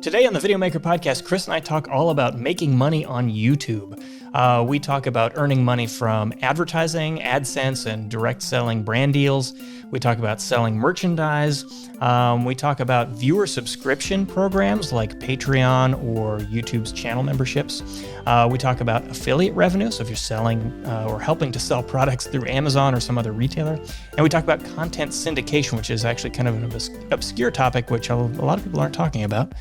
Today on the Videomaker podcast, Chris and I talk all about making money on YouTube. We talk about earning money from advertising, AdSense, and direct selling brand deals. We talk about selling merchandise. We talk about viewer subscription programs like Patreon or YouTube's channel memberships. We talk about affiliate revenue, so if you're selling or helping to sell products through Amazon or some other retailer. And we talk about content syndication, which is actually kind of an obscure topic, which a lot of people aren't talking about,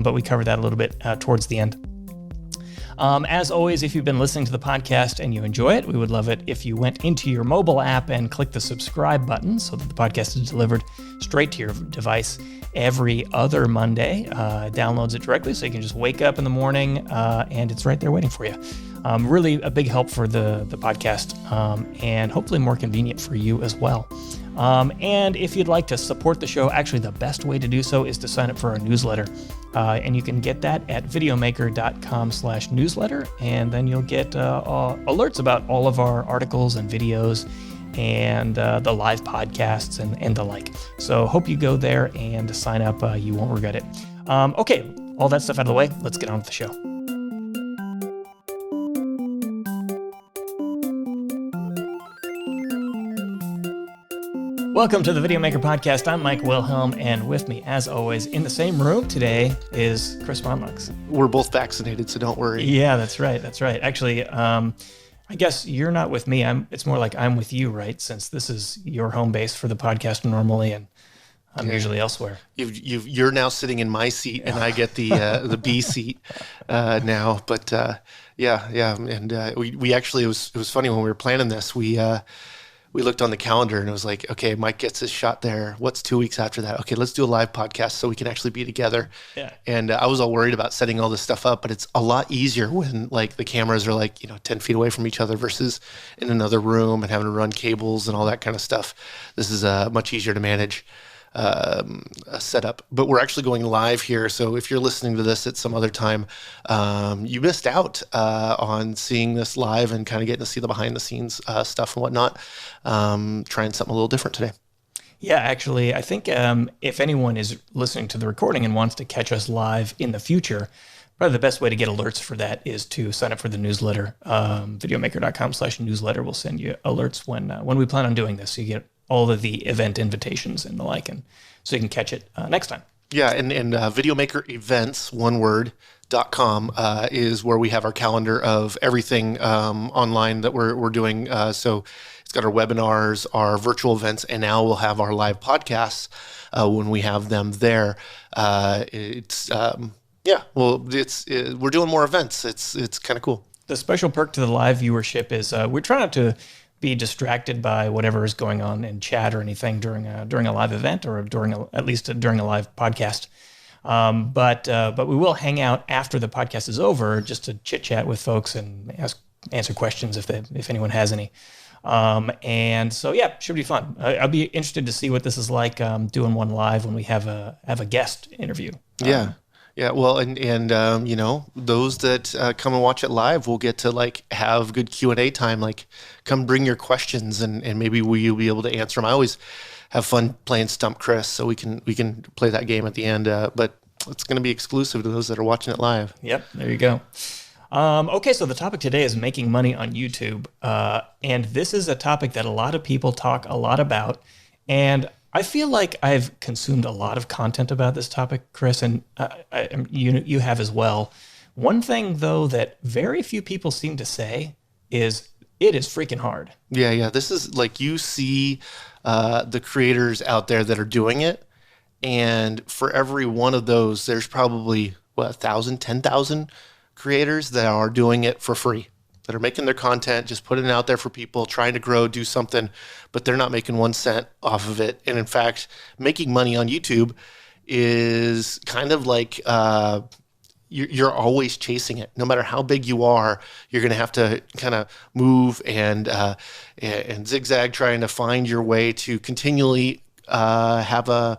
but we cover that a little bit towards the end. As always, if you've been listening to the podcast and you enjoy it, we would love it if you went into your mobile app and clicked the subscribe button so that the podcast is delivered straight to your device every other Monday. It downloads it directly so you can just wake up in the morning and it's right there waiting for you. Really a big help for the podcast and hopefully more convenient for you as well. And if you'd like to support the show, actually the best way to do so is to sign up for our newsletter. And you can get that at videomaker.com/newsletter. And then you'll get alerts about all of our articles and videos and the live podcasts and the like. So hope you go there and sign up. You won't regret it. Okay, all that stuff out of the way. Let's get on with the show. Welcome to the Videomaker podcast. I'm Mike Wilhelm, and with me, as always, in the same room today is Chris Monlux. We're both vaccinated, so don't worry. Yeah, that's right. That's right. Actually, I guess you're not with me. It's more like I'm with you, right? Since this is your home base for the podcast normally, and I'm usually elsewhere. You're now sitting in my seat, and I get the B seat now. But yeah, and we actually it was funny when we were planning this. We looked on the calendar and it was like, okay, Mike gets his shot there. What's 2 weeks after that? Okay, let's do a live podcast so we can actually be together. Yeah. And I was all worried about setting all this stuff up, but it's a lot easier when like the cameras are like, 10 feet away from each other versus in another room and having to run cables and all that kind of stuff. This is much easier to manage a setup, but we're actually going live here. So if you're listening to this at some other time, you missed out on seeing this live and kind of getting to see the behind the scenes stuff and whatnot. Trying something a little different today. Yeah, actually, I think if anyone is listening to the recording and wants to catch us live in the future, probably the best way to get alerts for that is to sign up for the newsletter. Videomaker.com/newsletter will send you alerts when we plan on doing this. So you get all of the event invitations and the like, and so you can catch it next time. Yeah, and Videomaker events, one word, .com is where we have our calendar of everything online that we're doing. So it's got our webinars, our virtual events, and now we'll have our live podcasts when we have them there. We're doing more events. It's kind of cool. The special perk to the live viewership is we're trying not to be distracted by whatever is going on in chat or anything during a live event or at least during a live podcast. But we will hang out after the podcast is over just to chit chat with folks and answer questions if anyone has any. And so yeah, should be fun. I'll be interested to see what this is like doing one live when we have a guest interview. Yeah. Well, and those that come and watch it live will get to like have good Q&A time. Like, come bring your questions and maybe you'll be able to answer them. I always have fun playing Stump Chris, so we can play that game at the end. But it's going to be exclusive to those that are watching it live. Yep, there you go. Okay, so the topic today is making money on YouTube, and this is a topic that a lot of people talk a lot about, and I feel like I've consumed a lot of content about this topic, Chris, and you have as well. One thing, though, that very few people seem to say is it is freaking hard. Yeah. This is like you see the creators out there that are doing it, and for every one of those, there's probably, 1,000, 10,000 creators that are doing it for free, that are making their content, just putting it out there for people, trying to grow, do something, but they're not making 1 cent off of it. And in fact, making money on YouTube is kind of like you're always chasing it. No matter how big you are, you're going to have to kind of move and zigzag, trying to find your way to continually have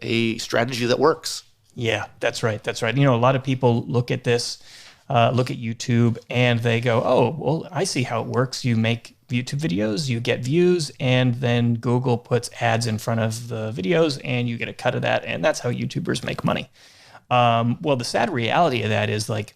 a strategy that works. Yeah, that's right. That's right. A lot of people look at this, look at YouTube, and they go, oh, well, I see how it works. You make YouTube videos, you get views, and then Google puts ads in front of the videos, and you get a cut of that, and that's how YouTubers make money. Well, the sad reality of that is like,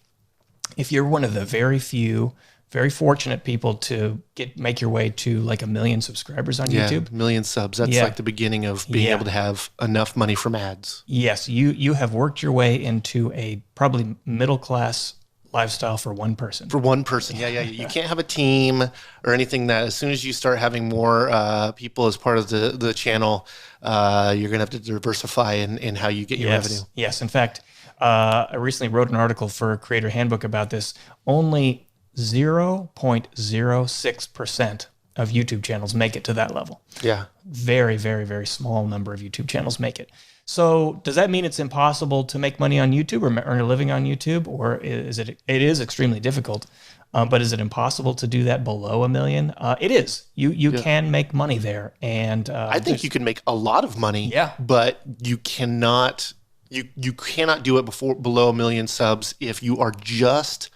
if you're one of the very few, very fortunate people to make your way to like 1 million subscribers on YouTube. 1 million subs. That's like the beginning of being able to have enough money from ads. Yes, you have worked your way into a probably middle class lifestyle for one person. For one person, yeah. You can't have a team or anything. That as soon as you start having more people as part of the channel, you're gonna have to diversify in how you get your revenue. Yes, in fact, I recently wrote an article for Creator Handbook about this. Only 0.06% of YouTube channels make it to that level. Yeah. Very, very, very small number of YouTube channels make it. So does that mean it's impossible to make money on YouTube or earn a living on YouTube? Or is it is extremely difficult, but is it impossible to do that below 1 million? It is. You can make money there. And I think you can make a lot of money, yeah, but you cannot do it below 1 million subs if you are just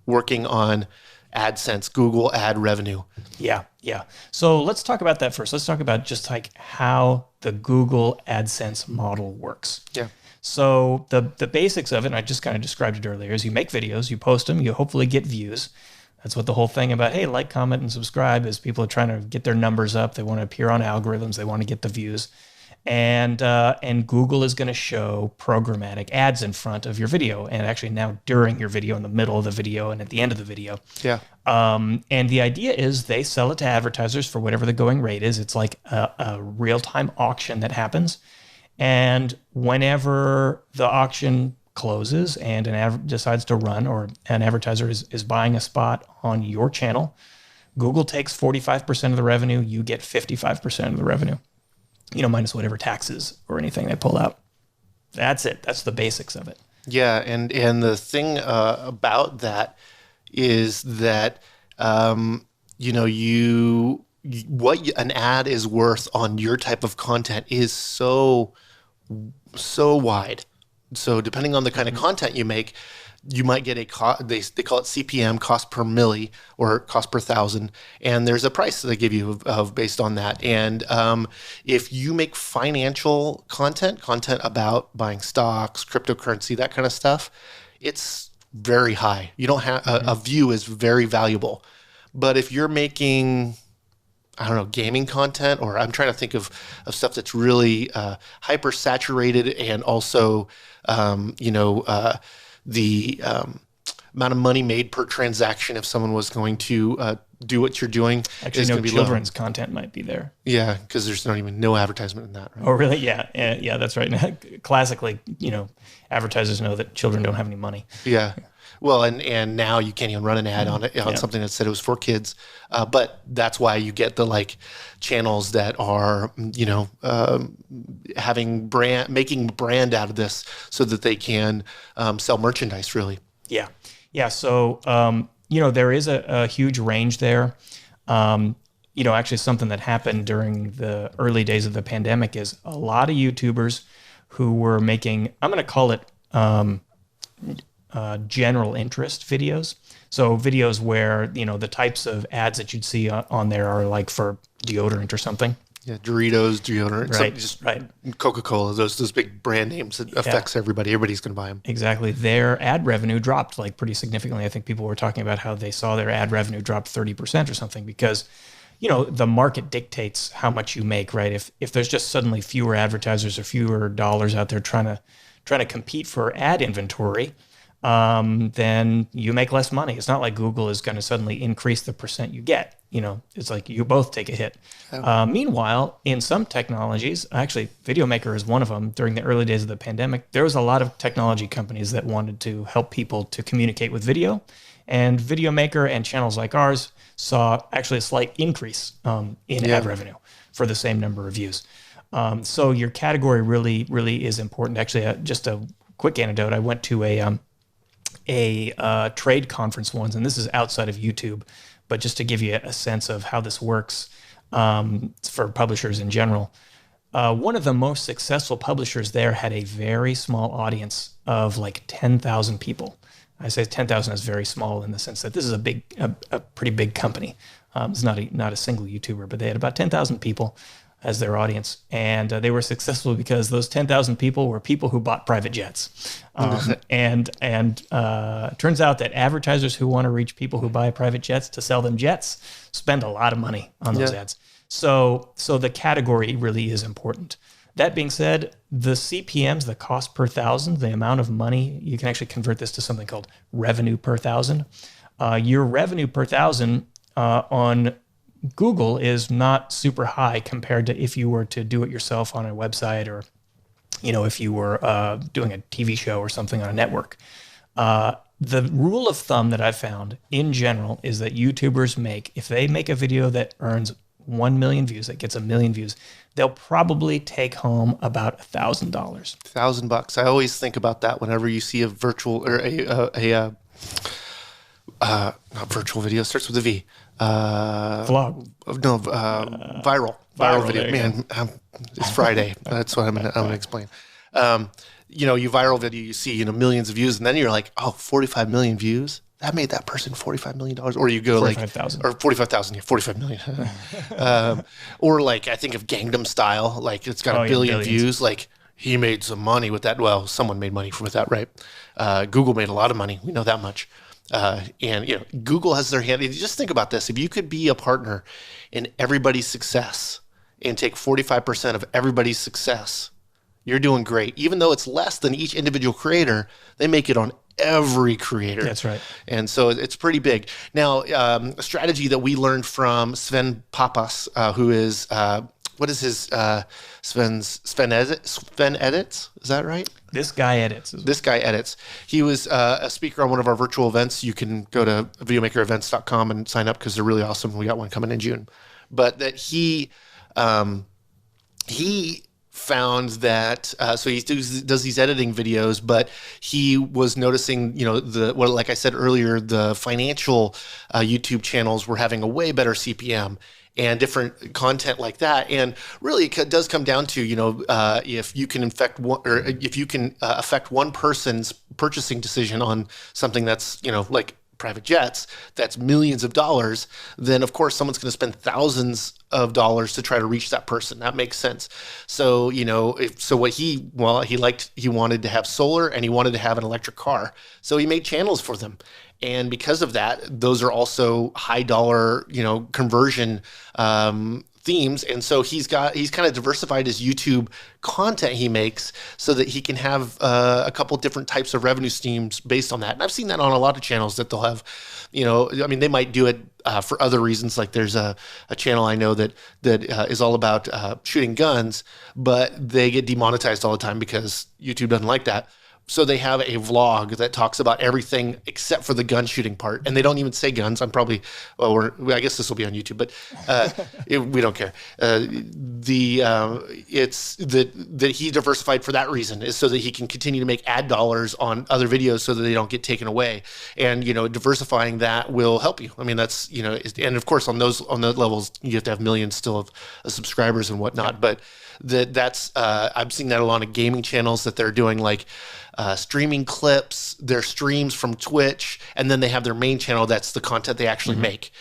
working on AdSense, Google ad revenue. Yeah. So let's talk about that first. Let's talk about just like how the Google AdSense model works. Yeah. So the basics of it, and I just kind of described it earlier, is you make videos, you post them, you hopefully get views. That's what the whole thing about, hey, like, comment, and subscribe is. People are trying to get their numbers up. They want to appear on algorithms. They want to get the views. And Google is going to show programmatic ads in front of your video, and actually now during your video, in the middle of the video, and at the end of the video. Yeah. And the idea is they sell it to advertisers for whatever the going rate is. It's like a real-time auction that happens. And whenever the auction closes and an ad decides to run, or an advertiser is buying a spot on your channel, Google takes 45% of the revenue. You get 55% of the revenue. Minus whatever taxes or anything they pull out. That's it. That's the basics of it. Yeah, and the thing about that is that what an ad is worth on your type of content is so wide. So depending on the kind of content you make, you might get they call it CPM, cost per milli, or cost per thousand, and there's a price that they give you of based on that. And if you make financial content about buying stocks, cryptocurrency, that kind of stuff, it's very high. You don't have a view is very valuable. But if you're making, I don't know, gaming content, or I'm trying to think of stuff that's really hyper saturated, and also the amount of money made per transaction if someone was going to do what you're doing. Actually, no, children's content might be there. Yeah, because there's not even no advertisement in that. Right? Oh, really? Yeah, that's right. Classically, advertisers know that children don't have any money. Yeah. Well, and now you can't even run an ad on something that said it was for kids, but that's why you get the channels that are making brand out of this so that they can sell merchandise. Really. Yeah. So there is a huge range there. Actually, something that happened during the early days of the pandemic is a lot of YouTubers who were making, I'm going to call it general interest videos. So videos where, the types of ads that you'd see on there are like for deodorant or something. Yeah, Doritos, deodorant, right. Coca-Cola, those big brand names that affects everybody. Everybody's going to buy them. Exactly. Their ad revenue dropped pretty significantly. I think people were talking about how they saw their ad revenue drop 30% or something because, the market dictates how much you make, right? If there's just suddenly fewer advertisers or fewer dollars out there trying to compete for ad inventory, then you make less money. It's not like Google is going to suddenly increase the percent you get. It's like you both take a hit. Meanwhile, in some technologies, actually Videomaker is one of them. During the early days of the pandemic, there was a lot of technology companies that wanted to help people to communicate with video. And Videomaker and channels like ours saw actually a slight increase in ad revenue for the same number of views. So your category really, really is important. Actually, just a quick anecdote. I went to a trade conference once, and this is outside of YouTube, but just to give you a sense of how this works for publishers in general. One of the most successful publishers there had a very small audience of 10,000 people. I say 10,000 is very small in the sense that this is a pretty big company. It's not a single YouTuber, but they had about 10,000 people. as their audience. And they were successful because those 10,000 people were people who bought private jets. And turns out that advertisers who want to reach people who buy private jets to sell them jets spend a lot of money on those ads. So the category really is important. That being said, the CPMs, the cost per thousand, the amount of money, you can actually convert this to something called revenue per thousand. Your revenue per thousand on Google is not super high compared to if you were to do it yourself on a website, or if you were doing a TV show or something on a network. The rule of thumb that I've found in general is that YouTubers if they make a video that earns 1 million views, that gets 1 million views, they'll probably take home about $1,000. $1,000. I always think about that whenever you see a virtual or not virtual video, starts with a V. Vlog. No, viral video. Man, it's Friday. That's what I'm gonna explain. You viral video, you see, millions of views, and then you're like, oh, 45 million views. That made that person $45 million. Or you go 45,000. Or 45,000, yeah, 45 million. Or like, I think of Gangnam Style, like it's got a billion views. Like, he made some money with that. Well, someone made money with that, right? Google made a lot of money. We know that much. And Google has their hand. Just think about this. If you could be a partner in everybody's success and take 45% of everybody's success, you're doing great. Even though it's less than each individual creator, they make it on every creator. That's right. And so it's pretty big. Now, a strategy that we learned from Sven Papas, who is, what is his, Sven Edits? Is that right? This guy edits. He was a speaker on one of our virtual events. You can go to videomakerevents.com and sign up because they're really awesome. We got one coming in June. But that he found that so he does these editing videos, but he was noticing, like I said earlier, the financial YouTube channels were having a way better CPM and different content like that. And really, it does come down to if you can affect one person's purchasing decision on something that's like private jets, that's millions of dollars, then of course someone's going to spend thousands of dollars to try to reach that person. That makes sense. So, he wanted to have solar and he wanted to have an electric car. So he made channels for them. And because of that, those are also high dollar, conversion themes. And so he's kind of diversified his YouTube content he makes so that he can have a couple different types of revenue streams based on that. And I've seen that on a lot of channels that they'll have, they might do it for other reasons. Like there's a channel I know that is all about shooting guns, but they get demonetized all the time because YouTube doesn't like that. So they have a vlog that talks about everything except for the gun shooting part, and they don't even say guns. I guess this will be on YouTube, but we don't care. It's that he diversified for that reason, is so that he can continue to make ad dollars on other videos so that they don't get taken away. And diversifying that will help you. I mean, that's and of course on those levels you have to have millions still of subscribers and whatnot, but. That's I'm seeing that a lot of gaming channels that they're doing like streaming clips, their streams from Twitch, and then they have their main channel that's the content they actually make.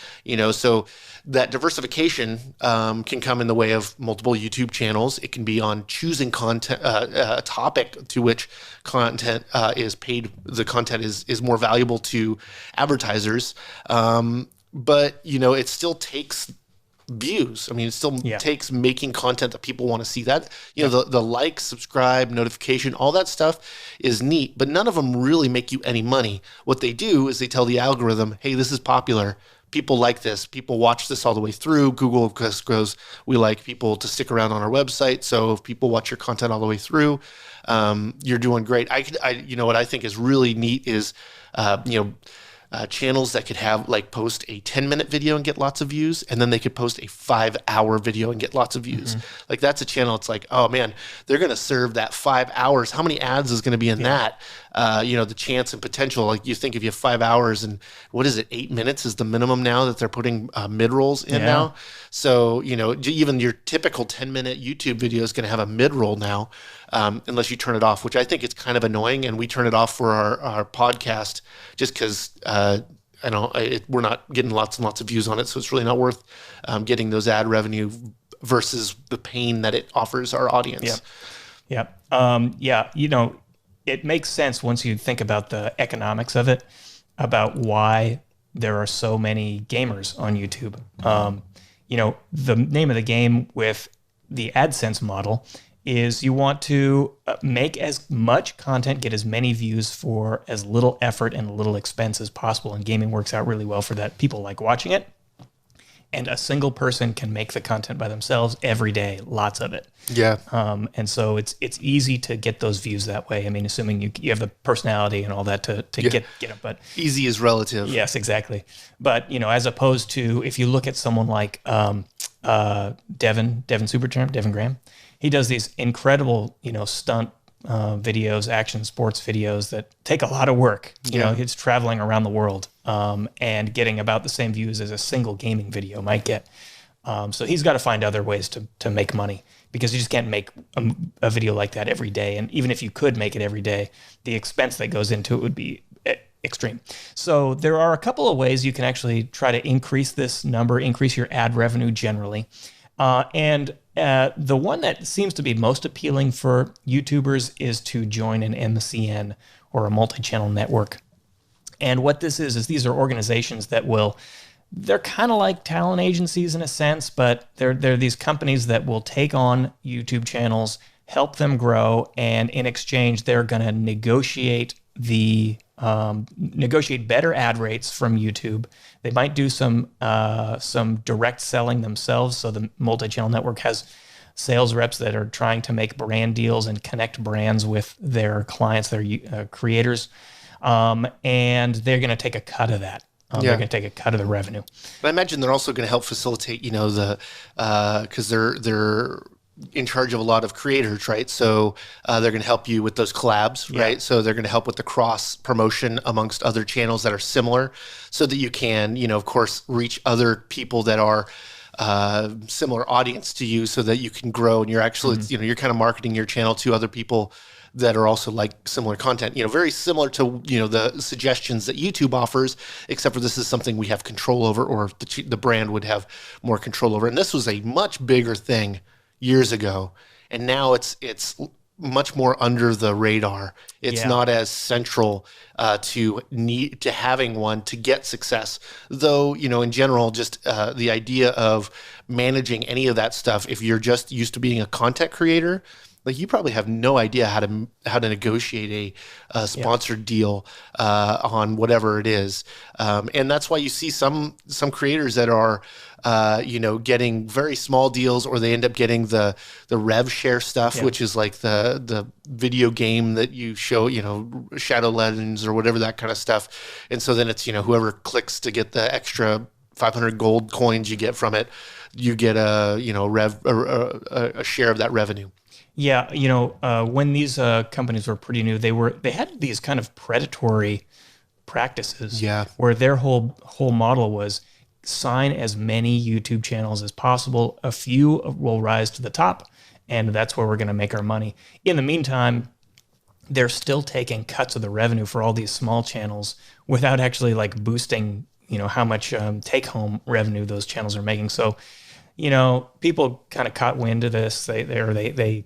So that diversification can come in the way of multiple YouTube channels. It can be on choosing content, a topic to which content is paid. The content is more valuable to advertisers, but it still takes views. I mean, it still takes making content that people want to see. That the like, subscribe, notification, all that stuff is neat, but none of them really make you any money. What they do is they tell the algorithm, hey, this is popular, people like this, people watch this all the way through. Google goes, we like people to stick around on our website, so if people watch your content all the way through, you're doing great. What I think is really neat is channels that could have post a 10-minute video and get lots of views, and then they could post a 5-hour video and get lots of views. Like that's a channel. It's like, oh man, they're going to serve that 5 hours. How many ads is going to be in that? The chance and potential. Like you think if you have 5 hours and what is it, 8 minutes is the minimum now that they're putting mid-rolls in now. So, even your typical 10-minute YouTube video is going to have a mid-roll now, unless you turn it off, which I think it's kind of annoying. And we turn it off for our podcast just because we're not getting lots and lots of views on it. So it's really not worth getting those ad revenue versus the pain that it offers our audience. Yeah. It makes sense once you think about the economics of it, about why there are so many gamers on YouTube. The name of the game with the AdSense model is you want to make as much content, get as many views for as little effort and little expense as possible. And gaming works out really well for that. People like watching it. And a single person can make the content by themselves every day, lots of it. Yeah. And so it's easy to get those views that way. I mean, assuming you have the personality and all that to get them. But easy is relative. Yes, exactly. But, as opposed to if you look at someone like Devin Supertramp, Devin Graham, he does these incredible, stunt videos, action sports videos that take a lot of work. He's traveling around the world and getting about the same views as a single gaming video might get. So he's got to find other ways to make money, because you just can't make a video like that every day. And even if you could make it every day, the expense that goes into it would be extreme. So there are a couple of ways you can actually try to increase this number, increase your ad revenue generally. The one that seems to be most appealing for YouTubers is to join an MCN, or a multi-channel network. And what this is these are organizations that they're kind of like talent agencies in a sense, but they're these companies that will take on YouTube channels, help them grow, and in exchange, they're going to negotiate better ad rates from YouTube. They might do some direct selling themselves. So the multi-channel network has sales reps that are trying to make brand deals and connect brands with their clients, their creators, and they're going to take a cut of that. They're going to take a cut of the revenue. But I imagine they're also going to help facilitate, because they're in charge of a lot of creators, right? So they're going to help you with those collabs, right? So they're going to help with the cross promotion amongst other channels that are similar, so that you can, of course, reach other people that are similar audience to you, so that you can grow, and you're actually, you're kind of marketing your channel to other people that are also like similar content, very similar to, the suggestions that YouTube offers, except for this is something we have control over, or the brand would have more control over. And this was a much bigger thing years ago, and now it's much more under the radar. It's not as central to having one to get success. Though, in general, just the idea of managing any of that stuff, if you're just used to being a content creator, like, you probably have no idea how to negotiate a sponsored deal on whatever it is, and that's why you see some creators that are getting very small deals, or they end up getting the rev share stuff, which is like the video game that you show, Shadow Legends or whatever, that kind of stuff. And so then it's whoever clicks to get the extra 500 gold coins you get from it, you get a share of that revenue. Yeah, when these companies were pretty new, they had these kind of predatory practices. Yeah. Where their whole model was sign as many YouTube channels as possible. A few will rise to the top, and that's where we're going to make our money. In the meantime, they're still taking cuts of the revenue for all these small channels without actually like boosting, how much take-home revenue those channels are making. So, people kind of caught wind of this. They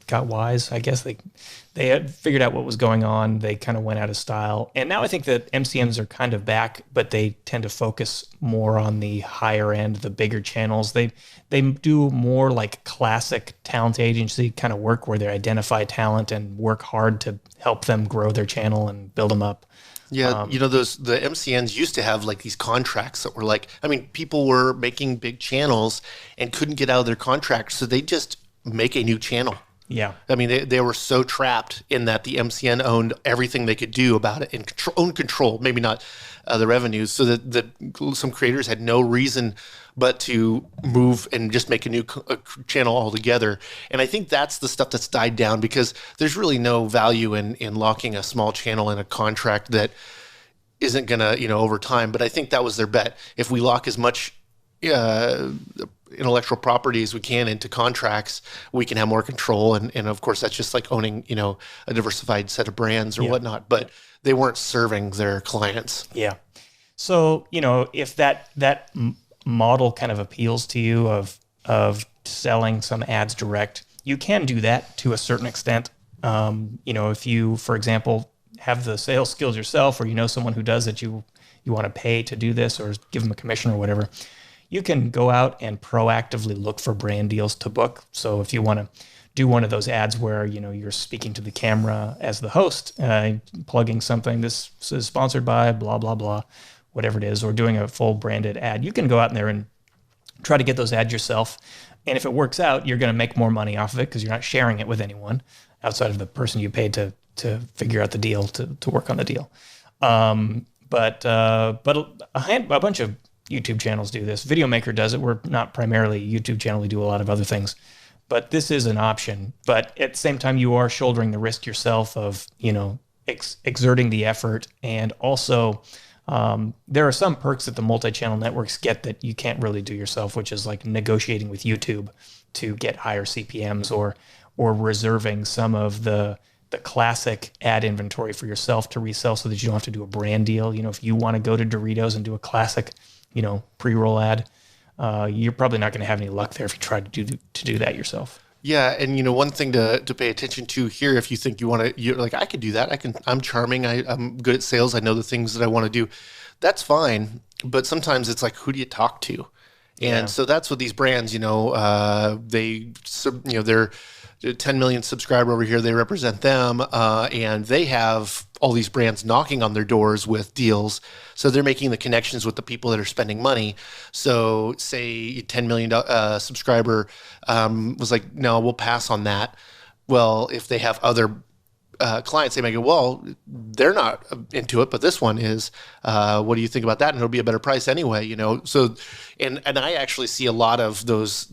got wise. I guess they had figured out what was going on. They kind of went out of style. And now I think that MCNs are kind of back, but they tend to focus more on the higher end, the bigger channels. They do more like classic talent agency kind of work, where they identify talent and work hard to help them grow their channel and build them up. Yeah, the MCNs used to have like these contracts that were like, people were making big channels and couldn't get out of their contracts, so they just make a new channel. Yeah. They were so trapped in that the MCN owned everything they could do about it, and own control, maybe not the revenues, so that some creators had no reason but to move and just make a new channel altogether. And I think that's the stuff that's died down, because there's really no value in locking a small channel in a contract that isn't going to, over time. But I think that was their bet. If we lock as much intellectual property as we can into contracts, we can have more control. And of course, that's just like owning, a diversified set of brands or whatnot. But they weren't serving their clients. Yeah. So, if that model kind of appeals to you of selling some ads direct. You can do that to a certain extent. If you, for example, have the sales skills yourself, or you know someone who does it, you want to pay to do this or give them a commission or whatever, you can go out and proactively look for brand deals to book. So if you want to do one of those ads where, you're speaking to the camera as the host, plugging something, this is sponsored by blah, blah, blah, whatever it is, or doing a full branded ad, you can go out in there and try to get those ads yourself. And if it works out, you're going to make more money off of it because you're not sharing it with anyone outside of the person you paid to figure out the deal, to work on the deal. But a bunch of YouTube channels do this. Videomaker does it. We're not primarily a YouTube channel. We do a lot of other things. But this is an option. But at the same time, you are shouldering the risk yourself of, exerting the effort. And also, there are some perks that the multi-channel networks get that you can't really do yourself, which is like negotiating with YouTube to get higher CPMs, or reserving some of the classic ad inventory for yourself to resell so that you don't have to do a brand deal. If you want to go to Doritos and do a classic, pre-roll ad, you're probably not going to have any luck there if you try to do that yourself. Yeah, and one thing to pay attention to here, if you think you're like, I could do that. I'm charming. I'm good at sales. I know the things that I want to do. That's fine. But sometimes it's like, who do you talk to? And so that's what these brands, they're 10 million subscriber over here. They represent them, and they have all these brands knocking on their doors with deals. So they're making the connections with the people that are spending money. So say 10 million subscriber was like, no, we'll pass on that. Well, if they have other clients, they may go, well, they're not into it, but this one is. What do you think about that? And it'll be a better price anyway, So, and I actually see a lot of those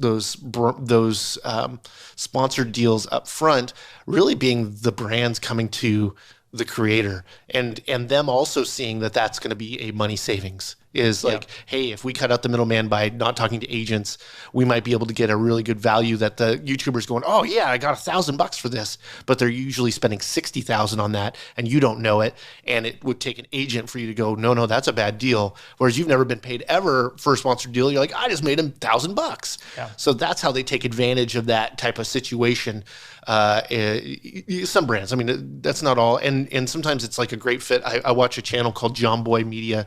sponsored deals up front really being the brands coming to the creator and them also seeing that that's going to be a money savings. Is like, hey, if we cut out the middleman by not talking to agents, we might be able to get a really good value that the YouTuber's going, oh yeah, I got $1,000 for this, but they're usually spending $60,000 on that, and you don't know it, and it would take an agent for you to go, no, that's a bad deal. Whereas you've never been paid ever for a sponsored deal, you're like, I just made him $1,000. Yeah. So that's how they take advantage of that type of situation. Some brands, I mean, that's not all, and sometimes it's like a great fit. I watch a channel called John Boy Media.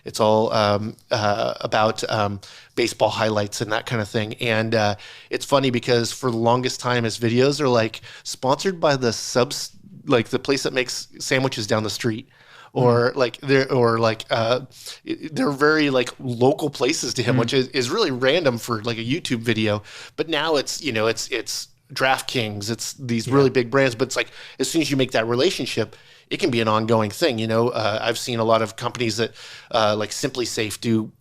It's all about baseball highlights and that kind of thing. And it's funny because for the longest time, his videos are like sponsored by the the place that makes sandwiches down the street. Or they're very like local places to him, which is really random for like a YouTube video. But now it's DraftKings, it's these really big brands. But it's like as soon as you make that relationship, it can be an ongoing thing. I've seen a lot of companies that like Simply Safe do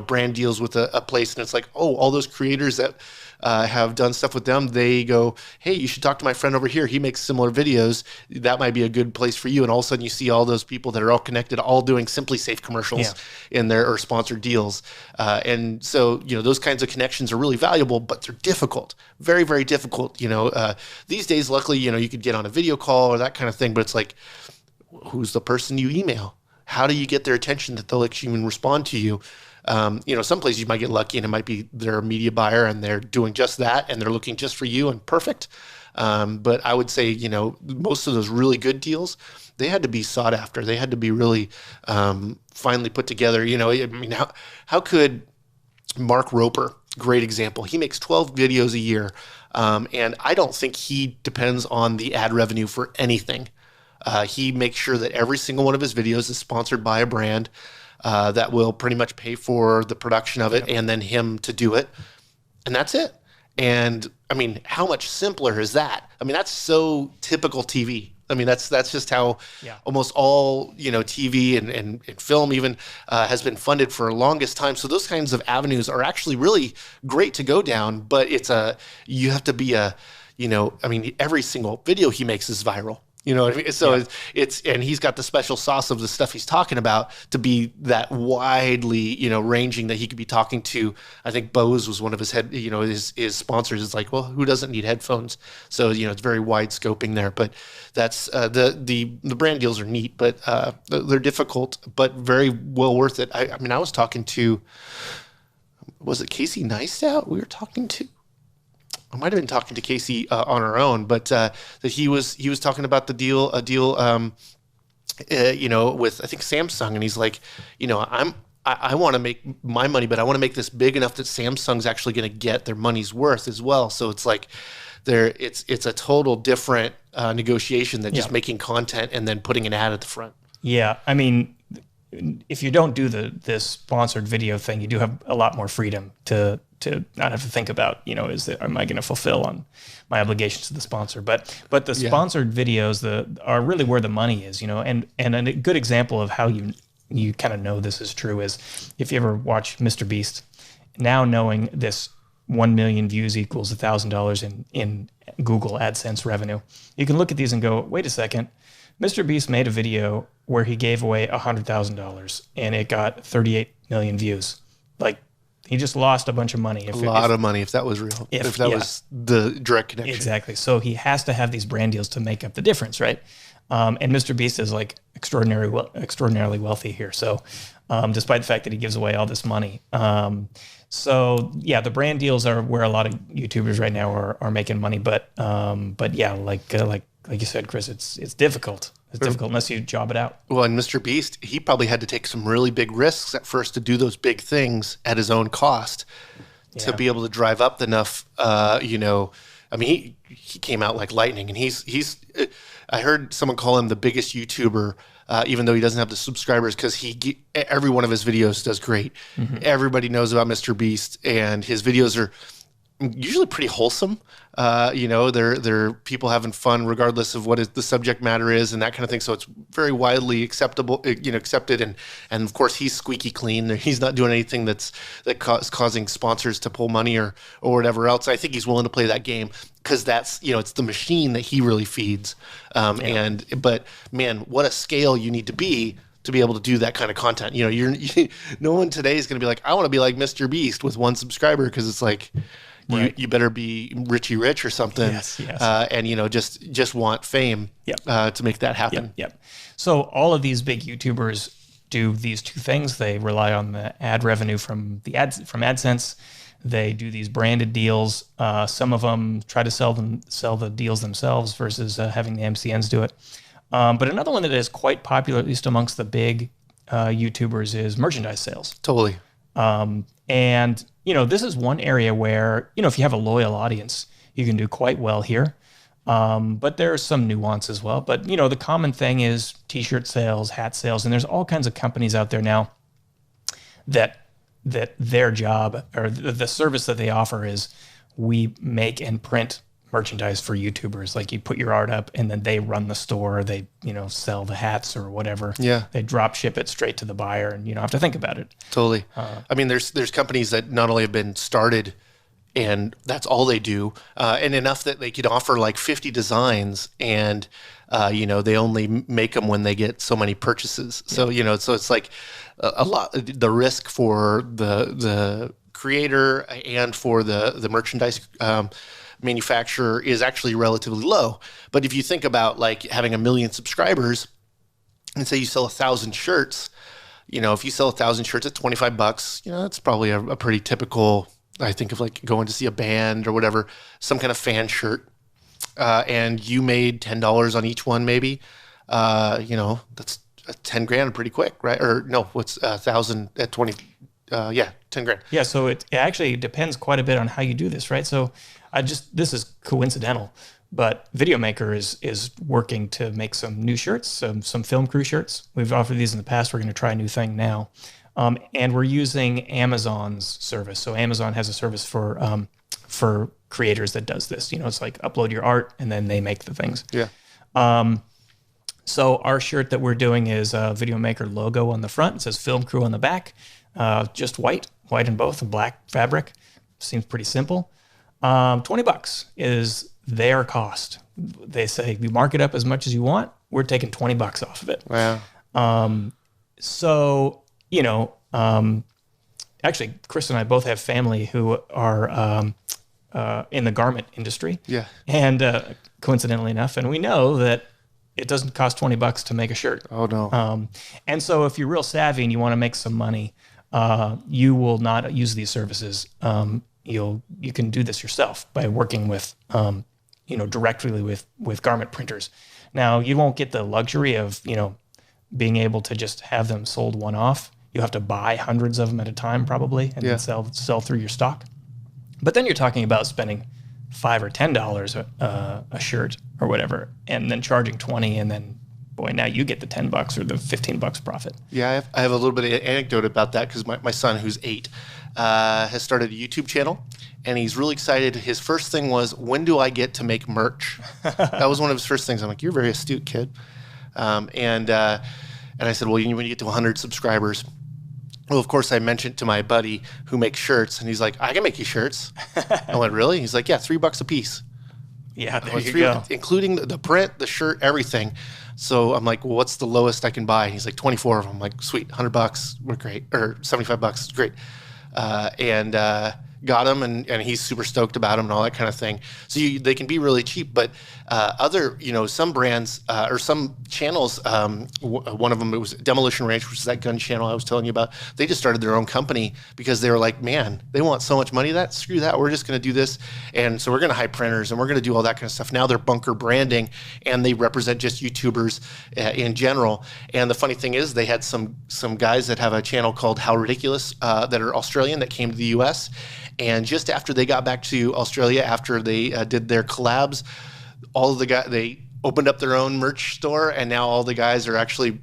brand deals with a place, and it's like, oh, all those creators that have done stuff with them, they go, hey, you should talk to my friend over here. He makes similar videos. That might be a good place for you. And all of a sudden you see all those people that are all connected, all doing Simply Safe commercials in there or sponsored deals. And so, those kinds of connections are really valuable, but they're difficult, very, very difficult. These days, luckily, you could get on a video call or that kind of thing, but it's like, who's the person you email? How do you get their attention that they'll actually even respond to you? Some places you might get lucky and it might be they're a media buyer and they're doing just that and they're looking just for you and perfect. But I would say, most of those really good deals, they had to be sought after. They had to be really finely put together. How could Mark Roper, great example, he makes 12 videos a year. And I don't think he depends on the ad revenue for anything. He makes sure that every single one of his videos is sponsored by a brand that will pretty much pay for the production of it and then him to do it. And that's it. And I mean, how much simpler is that? I mean, that's so typical TV. I mean, that's just how almost all, TV and film even has been funded for the longest time. So those kinds of avenues are actually really great to go down, but you have to be every single video he makes is viral. You know what I mean? So and he's got the special sauce of the stuff he's talking about to be that widely, ranging that he could be talking to. I think Bose was one of his his sponsors. It's like, well, who doesn't need headphones? So, it's very wide scoping there, but that's, the brand deals are neat, but, they're difficult, but very well worth it. I was talking to, was it Casey Neistat we were talking to? I might have been talking to Casey on our own, but that he was talking about a deal, with I think Samsung, and he's like, I want to make my money, but I want to make this big enough that Samsung's actually going to get their money's worth as well. So it's like it's a total different negotiation than just making content and then putting an ad at the front. Yeah, I mean, if you don't do this sponsored video thing, you do have a lot more freedom to not have to think about, am I going to fulfill on my obligations to the sponsor? But the sponsored videos are really where the money is, and a good example of how you kind of know this is true is if you ever watch Mr. Beast, now knowing this 1 million views equals $1,000 in Google AdSense revenue, you can look at these and go, wait a second, Mr. Beast made a video where he gave away $100,000 and it got 38 million views. Like, he just lost a bunch of money. A lot of money if that was real. If that was the direct connection. Exactly. So he has to have these brand deals to make up the difference, right? And Mr. Beast is like extraordinarily wealthy here. So despite the fact that he gives away all this money. The brand deals are where a lot of YouTubers right now are making money. But yeah, like you said, Chris, it's difficult. It's difficult unless you job it out. Well, and Mr. Beast, he probably had to take some really big risks at first to do those big things at his own cost to be able to drive up enough, I mean, he came out like lightning, and he's I heard someone call him the biggest YouTuber, even though he doesn't have the subscribers, because every one of his videos does great. Mm-hmm. Everybody knows about Mr. Beast, and his videos are usually pretty wholesome. They're people having fun regardless of what the subject matter is and that kind of thing. So it's very widely accepted. And of course he's squeaky clean. He's not doing anything that's causing sponsors to pull money or whatever else. I think he's willing to play that game because that's, it's the machine that he really feeds. But man, what a scale you need to be able to do that kind of content. No one today is going to be like, I want to be like Mr. Beast with 1 subscriber, because it's like, right. You better be Richie Rich or something, yes. And just want fame to make that happen. Yep. So all of these big YouTubers do these 2 things. They rely on the ad revenue from AdSense. They do these branded deals. Some of them try to sell the deals themselves versus having the MCNs do it. But another one that is quite popular, at least amongst the big YouTubers, is merchandise sales. Totally. And this is one area where, if you have a loyal audience, you can do quite well here. But there's some nuance as well. But, the common thing is t-shirt sales, hat sales, and there's all kinds of companies out there now that their job or the service that they offer is we make and print merchandise for YouTubers. Like, you put your art up and then they run the store, they, sell the hats or whatever. Yeah. They drop ship it straight to the buyer and you don't have to think about it. Totally. I mean, there's companies that not only have been started and that's all they do, and enough that they could offer like 50 designs and, they only make them when they get so many purchases. So, so it's like a lot, the risk for the creator and for the merchandise, manufacturer is actually relatively low. But if you think about like having 1 million subscribers and say you sell 1,000 shirts, if you sell 1,000 shirts at $25, that's probably a pretty typical, I think, of like going to see a band or whatever, some kind of fan shirt, and you made $10 on each one, maybe, that's 10 grand pretty quick, right? Or no, what's 1,000 at 20? 10 grand. Yeah. So it actually depends quite a bit on how you do this, right? So this is coincidental, but Videomaker is working to make some new shirts, some film crew shirts. We've offered these in the past. We're going to try a new thing now. And we're using Amazon's service. So Amazon has a service for creators that does this. It's like upload your art and then they make the things. Yeah. So our shirt that we're doing is a Videomaker logo on the front. It says Film Crew on the back. Just white in both, and black fabric. Seems pretty simple. $20 is their cost. They say, we mark it up as much as you want. We're taking $20 off of it. Wow. Actually, Chris and I both have family who are in the garment industry. Yeah. And coincidentally enough, and we know that it doesn't cost $20 to make a shirt. Oh, no. And so if you're real savvy and you want to make some money, you will not use these services you can do this yourself by working with directly with garment printers. Now you won't get the luxury of being able to just have them sold one off. You have to buy hundreds of them at a time probably, and then sell through your stock. But then you're talking about spending $5 or $10 a shirt or whatever, and then charging 20, and then boy, now you get the $10 or the $15 profit. Yeah, I have a little bit of anecdote about that because my son, who's 8, has started a YouTube channel, and he's really excited. His first thing was, when do I get to make merch? That was one of his first things. I'm like, you're a very astute kid. And I said, well, when you get to 100 subscribers. Well, of course, I mentioned to my buddy who makes shirts, and he's like, I can make you shirts. I went, really? He's like, yeah, $3 a piece. Yeah, there you go. Including the print, the shirt, everything. So I'm like, well, what's the lowest I can buy? And he's like, 24 of them. I'm like, sweet, $100, we're great. Or $75, great. And got them, and he's super stoked about them and all that kind of thing. So they can be really cheap, but other, some brands or some channels, one of them, it was Demolition Ranch, which is that gun channel I was telling you about. They just started their own company because they were like, man, they want so much money that screw that, we're just going to do this. And so we're going to hire printers and we're going to do all that kind of stuff. Now they're bunker branding, and they represent just YouTubers in general. And the funny thing is, they had some guys that have a channel called How Ridiculous that are Australian that came to the US. And just after they got back to Australia, after they did their collabs, all of the guys, they opened up their own merch store, and now all the guys are actually,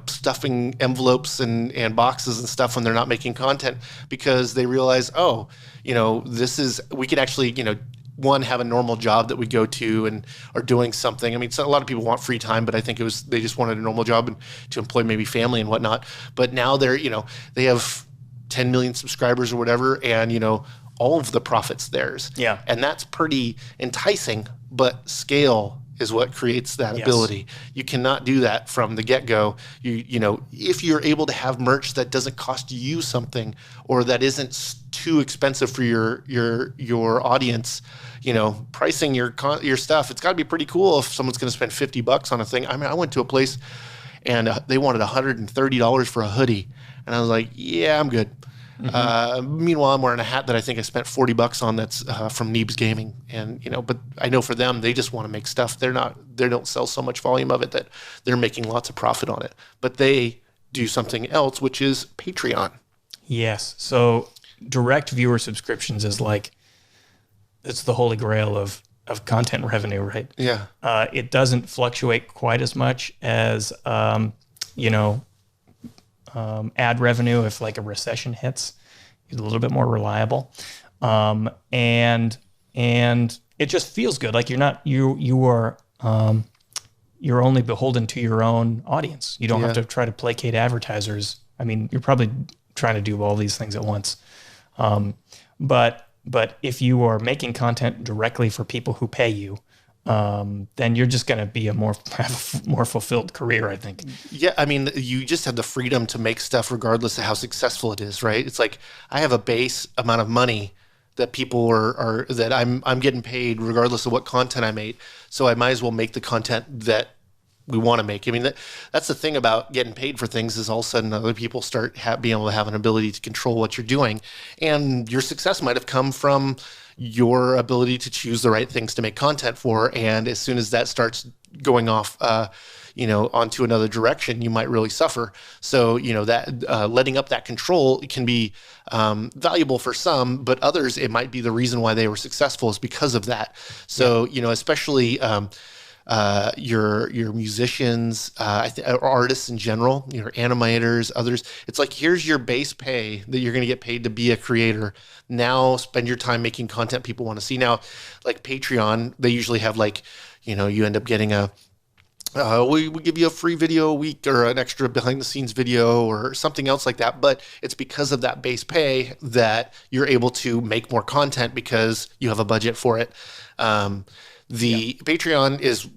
stuffing envelopes and boxes and stuff when they're not making content, because they realize, we could actually, one, have a normal job that we go to and are doing something. I mean, so a lot of people want free time, but I think they just wanted a normal job and to employ maybe family and whatnot. But now they're, they have 10 million subscribers or whatever, and all of the profit's theirs. Yeah. And that's pretty enticing, but scale is what creates that ability. You cannot do that from the get-go. If you're able to have merch that doesn't cost you something, or that isn't too expensive for your audience, pricing your stuff, it's got to be pretty cool if someone's going to spend $50 on a thing. I mean, I went to a place and they wanted $130 for a hoodie. And I was like, yeah, I'm good. Mm-hmm. Meanwhile, I'm wearing a hat that I think I spent $40 on that's from Neebs Gaming. And, but I know for them, they just want to make stuff. They don't sell so much volume of it that they're making lots of profit on it. But they do something else, which is Patreon. Yes. So direct viewer subscriptions is it's the holy grail of content revenue, right? Yeah. It doesn't fluctuate quite as much as, ad revenue. If a recession hits, it's a little bit more reliable, and it just feels good. Like you're only beholden to your own audience. You don't have to try to placate advertisers. I mean, you're probably trying to do all these things at once, but if you are making content directly for people who pay you, then you're just going to be have a more fulfilled career, I think. Yeah, I mean, you just have the freedom to make stuff regardless of how successful it is, right? It's like I have a base amount of money that people are that I'm getting paid regardless of what content I made. So I might as well make the content that we want to make. I mean, that's the thing about getting paid for things, is all of a sudden other people start being able to have an ability to control what you're doing, and your success might have come from your ability to choose the right things to make content for. And as soon as that starts going off, onto another direction, you might really suffer. So, that letting up that control can be valuable for some, but others, it might be the reason why they were successful is because of that. So, especially your musicians, or artists in general, your animators, others. It's like, here's your base pay that you're going to get paid to be a creator. Now spend your time making content people want to see. Now, like Patreon, they usually have you end up getting we give you a free video a week or an extra behind the scenes video or something else like that. But it's because of that base pay that you're able to make more content because you have a budget for it. Patreon is,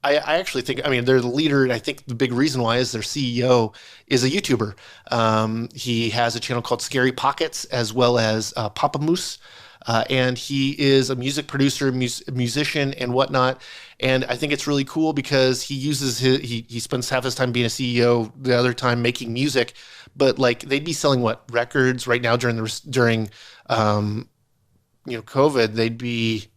I actually think, they're the leader, and I think the big reason why is their CEO is a YouTuber. He has a channel called Scary Pockets, as well as Papa Moose, and he is a music producer, musician, and whatnot. And I think it's really cool because he uses he spends half his time being a CEO, the other time making music. But they'd be selling records right now during COVID, they'd be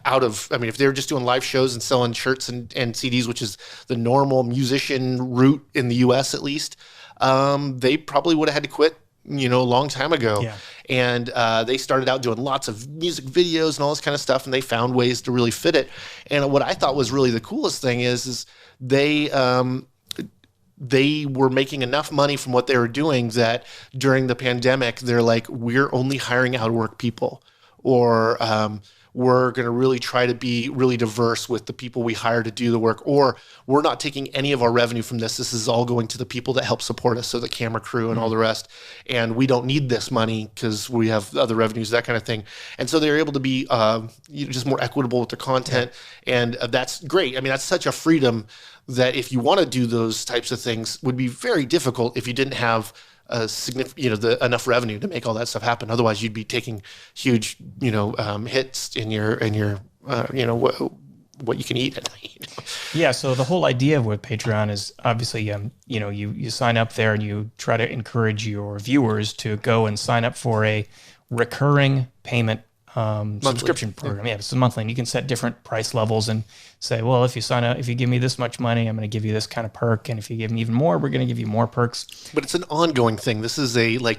out of, I mean, if they were just doing live shows and selling shirts and CDs, which is the normal musician route in the US at least, they probably would have had to quit, a long time ago. Yeah. And they started out doing lots of music videos and all this kind of stuff, and they found ways to really fit it. And what I thought was really the coolest thing is they were making enough money from what they were doing that during the pandemic, they're like, we're only hiring out-of-work people, or we're going to really try to be really diverse with the people we hire to do the work, or we're not taking any of our revenue from this. This is all going to the people that help support us, so the camera crew and all the rest. And we don't need this money because we have other revenues, that kind of thing. And so they're able to be just more equitable with the content. And that's great. I mean, that's such a freedom that if you want to do those types of things would be very difficult if you didn't have a significant, enough revenue to make all that stuff happen. Otherwise, you'd be taking huge, hits in your, what you can eat at night. Yeah. So the whole idea with Patreon is obviously, you sign up there and you try to encourage your viewers to go and sign up for a recurring payment subscription program. Yeah, it's monthly, and you can set different price levels and say, well, if you sign up, if you give me this much money, I'm going to give you this kind of perk, and if you give me even more, we're going to give you more perks. But it's an ongoing thing. This is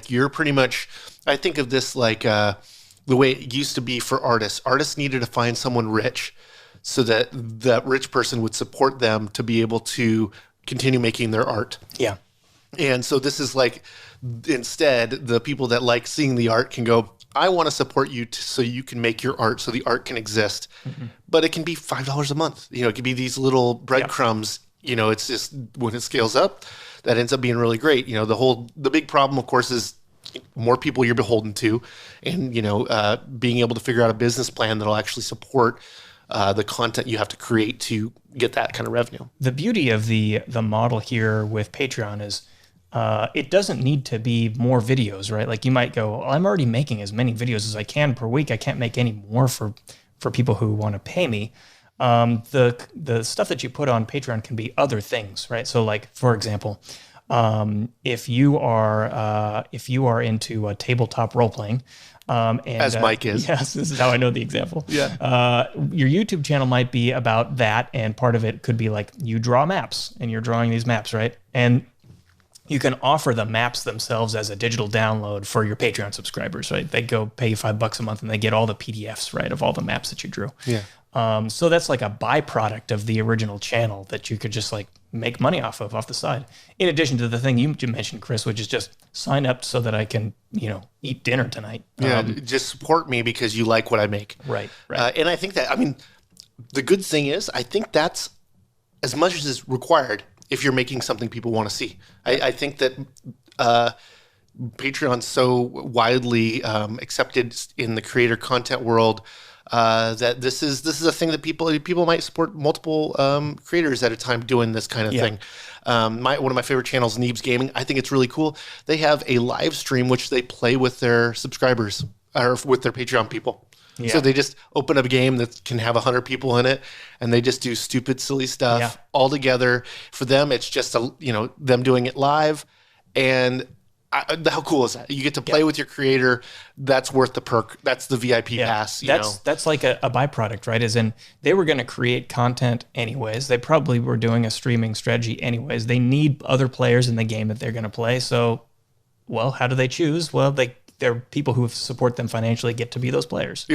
you're pretty much, I think of this like the way it used to be for artists. Artists needed to find someone rich so that that rich person would support them to be able to continue making their art. Yeah. And so this is like, instead, the people that like seeing the art can go, I want to support you so you can make your art, so the art can exist. Mm-hmm. But it can be $5 a month. It could be these little breadcrumbs. Yep. It's just when it scales up, that ends up being really great. The big problem, of course, is more people you're beholden to, and being able to figure out a business plan that'll actually support the content you have to create to get that kind of revenue. The beauty of the model here with Patreon is it doesn't need to be more videos, right? Like you might go, well, I'm already making as many videos as I can per week. I can't make any more for people who want to pay me. The stuff that you put on Patreon can be other things, right? So like, for example, if you are into tabletop role playing, and as Mike is. Yes, this is how I know the example. Yeah. Your YouTube channel might be about that, and part of it could be like you draw maps and you're drawing these maps, right? And you can offer the maps themselves as a digital download for your Patreon subscribers, right? They go pay you $5 a month and they get all the PDFs, right, of all the maps that you drew. Yeah. So that's like a byproduct of the original channel that you could just like make money off the side. In addition to the thing you mentioned, Chris, which is just sign up so that I can, eat dinner tonight. Yeah, just support me because you like what I make. Right. And I think that, the good thing is, I think that's as much as is required if you're making something people want to see. I think that Patreon's so widely accepted in the creator content world that this is a thing that people might support multiple creators at a time doing this kind of thing. One of my favorite channels, Neebs Gaming, I think it's really cool. They have a live stream which they play with their subscribers or with their Patreon people. Yeah. So they just open up a game that can have 100 people in it, and they just do stupid, silly stuff all together. For them, it's just them doing it live, and how cool is that? You get to play with your creator. That's worth the perk. That's the VIP pass. That's like a byproduct, right? As in, they were going to create content anyways. They probably were doing a streaming strategy anyways. They need other players in the game that they're going to play. So, well, how do they choose? Well, they're people who support them financially get to be those players.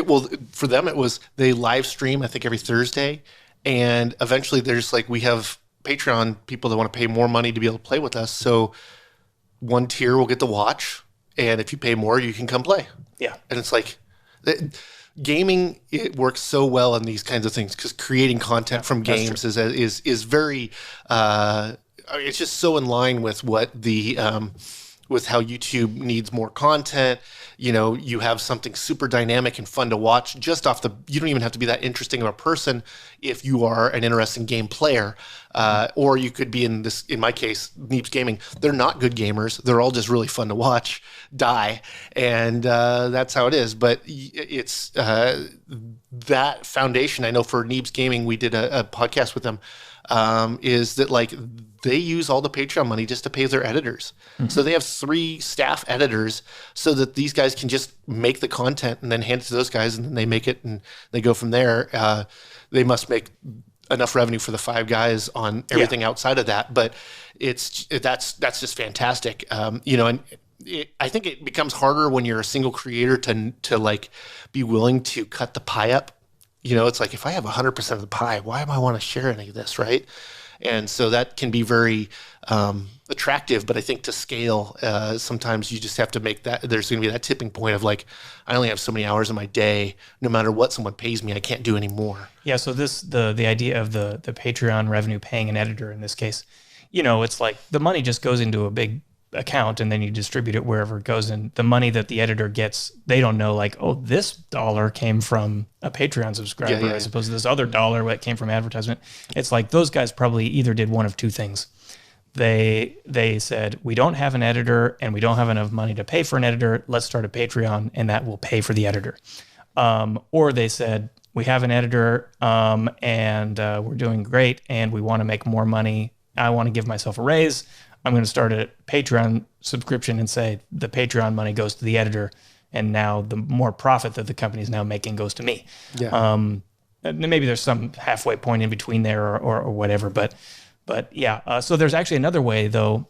For them, it was they live stream, I think, every Thursday. And eventually there's we have Patreon people that want to pay more money to be able to play with us. So one tier will get to watch. And if you pay more, you can come play. Yeah. And it's gaming, it works so well in these kinds of things because creating content from games is very, it's just so in line with what with how YouTube needs more content. You have something super dynamic and fun to watch just you don't even have to be that interesting of a person if you are an interesting game player. Or you could be in my case, Neebs Gaming. They're not good gamers. They're all just really fun to watch die. And that's how it is. But it's that foundation. I know for Neebs Gaming, we did a podcast with them is that like they use all the Patreon money just to pay their editors. So they have 3 staff editors so that these guys can just make the content and then hand it to those guys, and then they make it and they go from there. They must make enough revenue for the 5 guys on everything outside of that, but that's just fantastic. And I think it becomes harder when you're a single creator to like be willing to cut the pie up. It's like, if I have 100% of the pie, why am I want to share any of this, right? And so that can be very attractive, but I think to scale, sometimes you just have to make that, there's going to be that tipping point of like, I only have so many hours in my day, no matter what someone pays me, I can't do any more. Yeah, so the idea of the Patreon revenue paying an editor in this case, it's like the money just goes into a big account and then you distribute it wherever it goes. And the money that the editor gets, they don't know like, oh, this dollar came from a Patreon subscriber as opposed to this other dollar that came from advertisement. It's like those guys probably either did one of 2 things. They said, we don't have an editor and we don't have enough money to pay for an editor. Let's start a Patreon and that will pay for the editor. Or they said, we have an editor and we're doing great and we want to make more money. I want to give myself a raise. I'm going to start a Patreon subscription and say the Patreon money goes to the editor, and now the more profit that the company is now making goes to me. Yeah. And maybe there's some halfway point in between there or whatever, but yeah. So there's actually another way though,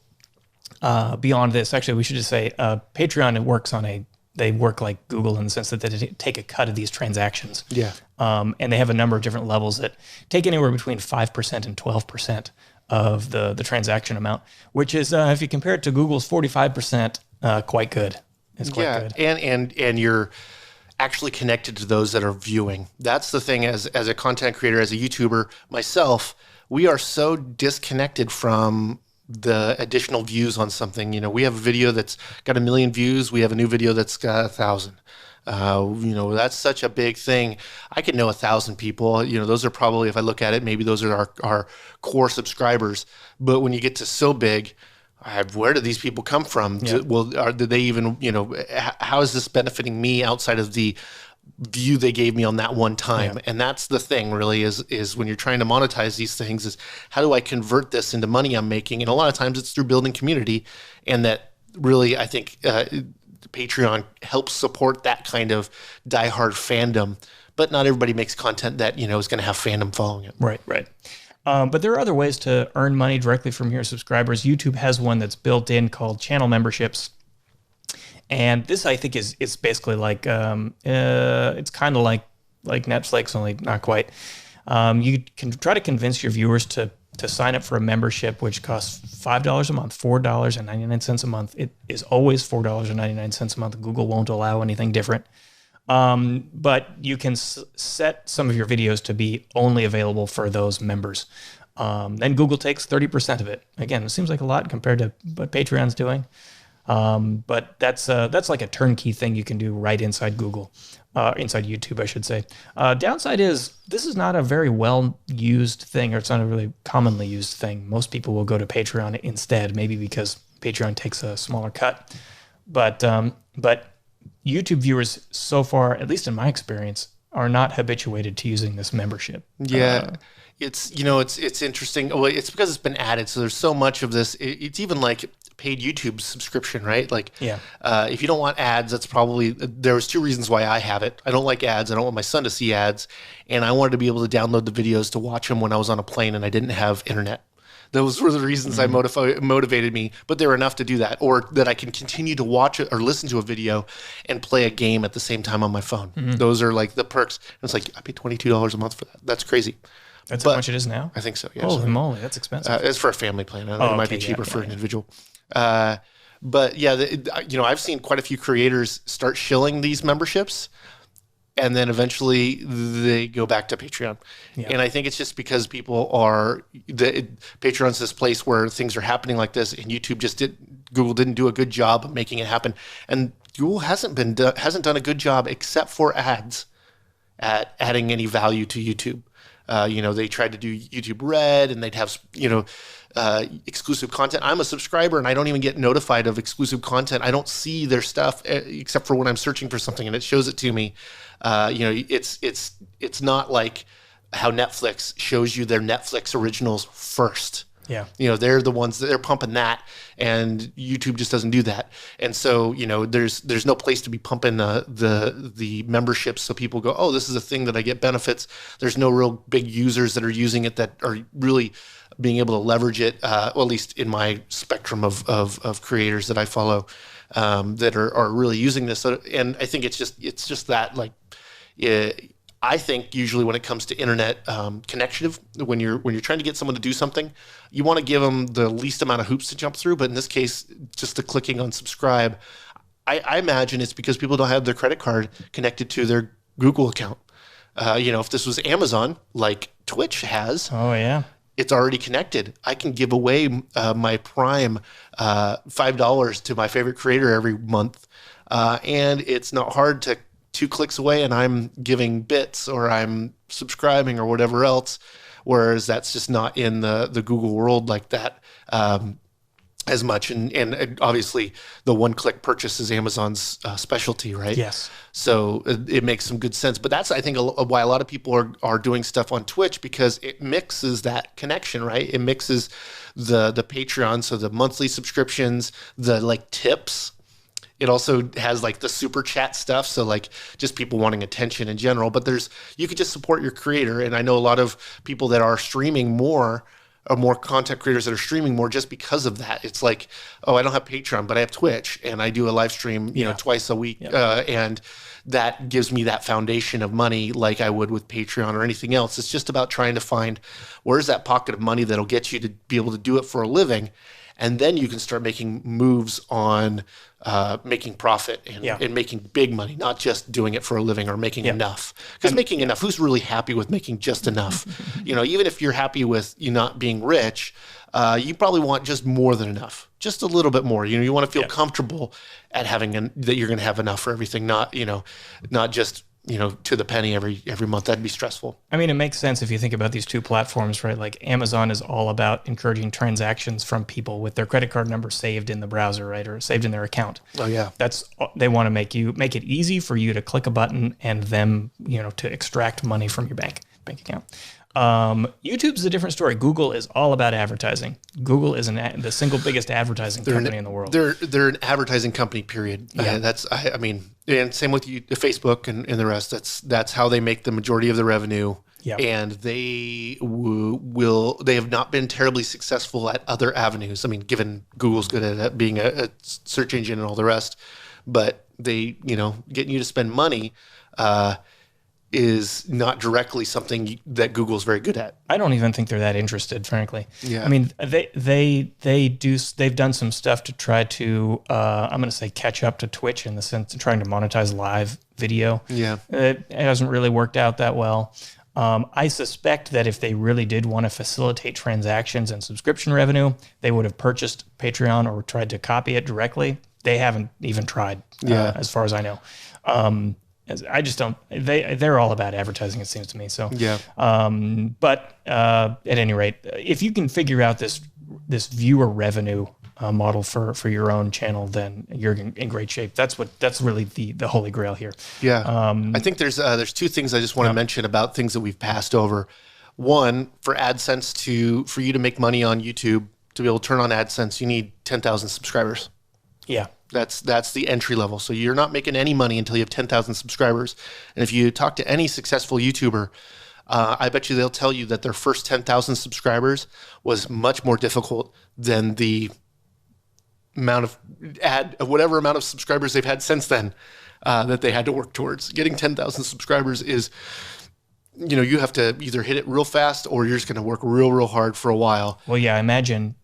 beyond this. Actually, we should just say Patreon they work like Google in the sense that they take a cut of these transactions. Yeah. And they have a number of different levels that take anywhere between 5% and 12% of the transaction amount, which is, if you compare it to Google's 45%, quite good. It's quite good. And you're actually connected to those that are viewing. That's the thing as a content creator, as a YouTuber, myself, we are so disconnected from the additional views on something. We have a video that's got 1 million views. We have a new video that's got 1,000. That's such a big thing. I could know 1,000 people. Those are probably, if I look at it, maybe those are our core subscribers. But when you get to so big, where do these people come from? Yeah. Did they even, how is this benefiting me outside of the view they gave me on that one time? Yeah. And that's the thing really is when you're trying to monetize these things is how do I convert this into money I'm making? And a lot of times it's through building community, and that really, I think, Patreon helps support that kind of diehard fandom, but not everybody makes content that, is going to have fandom following it. Right. But there are other ways to earn money directly from your subscribers. YouTube has one that's built in called channel memberships. And this, I think, is basically like, it's kind of like Netflix, only not quite. You can try to convince your viewers to sign up for a membership, which costs $5 a month, $4.99 a month. It is always $4.99 a month. Google won't allow anything different. But you can set some of your videos to be only available for those members. Then Google takes 30% of it. Again, it seems like a lot compared to what Patreon's doing. But that's like a turnkey thing you can do right inside Google, inside YouTube, I should say. Downside is this is not a very well-used thing, or it's not a really commonly used thing. Most people will go to Patreon instead, maybe because Patreon takes a smaller cut. But YouTube viewers so far, at least in my experience, are not habituated to using this membership. Yeah. It's interesting. Well, it's because it's been added. So there's so much of this. It's even like paid YouTube subscription, right? Like, if you don't want ads, that's probably, there was 2 reasons why I have it. I don't like ads. I don't want my son to see ads. And I wanted to be able to download the videos to watch them when I was on a plane and I didn't have internet. Those were the reasons I motivated me, but they were enough to do that, or that I can continue to watch it or listen to a video and play a game at the same time on my phone. Mm-hmm. Those are like the perks. And it's like, I pay $22 a month for that. That's crazy. That's how much it is now? I think so, yeah. Holy moly, that's expensive. It's for a family plan. It might be cheaper for an individual. But yeah, I've seen quite a few creators start shilling these memberships, and then eventually they go back to Patreon. Yeah. And I think it's just because people Patreon's this place where things are happening like this, and Google didn't do a good job of making it happen. And Google hasn't done a good job, except for ads, at adding any value to YouTube. They tried to do YouTube Red, and they'd have, exclusive content. I'm a subscriber and I don't even get notified of exclusive content. I don't see their stuff except for when I'm searching for something and it shows it to me. It's not like how Netflix shows you their Netflix originals first. Yeah. They're the ones that they're pumping that, and YouTube just doesn't do that. And so, there's no place to be pumping the memberships. So people go, oh, this is a thing that I get benefits. There's no real big users that are using it that are really being able to leverage it. Well, at least in my spectrum of creators that I follow, that are really using this. So, and I think it's just that, like, I think usually when it comes to internet connection, when you're trying to get someone to do something, you want to give them the least amount of hoops to jump through. But in this case, just the clicking on subscribe, I imagine it's because people don't have their credit card connected to their Google account. If this was Amazon, like Twitch has, oh yeah, it's already connected. I can give away my Prime $5 to my favorite creator every month, and it's not hard to 2 clicks away, and I'm giving bits or I'm subscribing or whatever else. Whereas that's just not in the Google world like that as much. And obviously the 1-click purchase is Amazon's specialty, right? Yes. So it makes some good sense. But that's, I think, why a lot of people are doing stuff on Twitch, because it mixes that connection, right? It mixes the Patreon, so the monthly subscriptions, the like tips. It also has like the super chat stuff. So like just people wanting attention in general, but you could just support your creator. And I know a lot of people that are streaming more, or more content creators that are streaming more just because of that. It's like, oh, I don't have Patreon, but I have Twitch, and I do a live stream, twice a week. Yeah. And that gives me that foundation of money like I would with Patreon or anything else. It's just about trying to find where's that pocket of money that'll get you to be able to do it for a living. And then you can start making moves on making profit and making big money, not just doing it for a living or making enough. Because making enough, who's really happy with making just enough? Even if you're happy with you not being rich, you probably want just more than enough, just a little bit more. You want to feel comfortable at having that you're going to have enough for everything, not just to the penny every month. That'd be stressful. I mean, it makes sense if you think about these two platforms, right? Like Amazon is all about encouraging transactions from people with their credit card number saved in the browser, right? Or saved in their account. Oh yeah. They want to make it easy for you to click a button and them, to extract money from your bank account. YouTube's a different story. Google is all about advertising. Google is the single biggest advertising company in the world. They're an advertising company, period. Yeah. I mean, and same with Facebook and the rest. That's how they make the majority of the revenue. Yeah. And they they have not been terribly successful at other avenues. I mean, given Google's good at being a search engine and all the rest, but they, getting you to spend money, is not directly something that Google's very good at. I don't even think they're that interested, frankly. Yeah. I mean, they've done some stuff to try to, I'm going to say, catch up to Twitch in the sense of trying to monetize live video. Yeah. It hasn't really worked out that well. I suspect that if they really did want to facilitate transactions and subscription revenue, they would have purchased Patreon or tried to copy it directly. They haven't even tried, as far as I know. I just don't. They're all about advertising, it seems to me. So yeah. But at any rate, if you can figure out this viewer revenue model for your own channel, then you're in great shape. That's really the holy grail here. Yeah. I think there's 2 things I just want to mention about things that we've passed over. One, for AdSense for you to make money on YouTube, to be able to turn on AdSense, you need 10,000 subscribers. Yeah. That's the entry level. So you're not making any money until you have 10,000 subscribers. And if you talk to any successful YouTuber, I bet you they'll tell you that their first 10,000 subscribers was much more difficult than the amount of whatever amount of subscribers they've had since then that they had to work towards. Getting 10,000 subscribers is, you have to either hit it real fast or you're just going to work real hard for a while. Well, yeah, imagine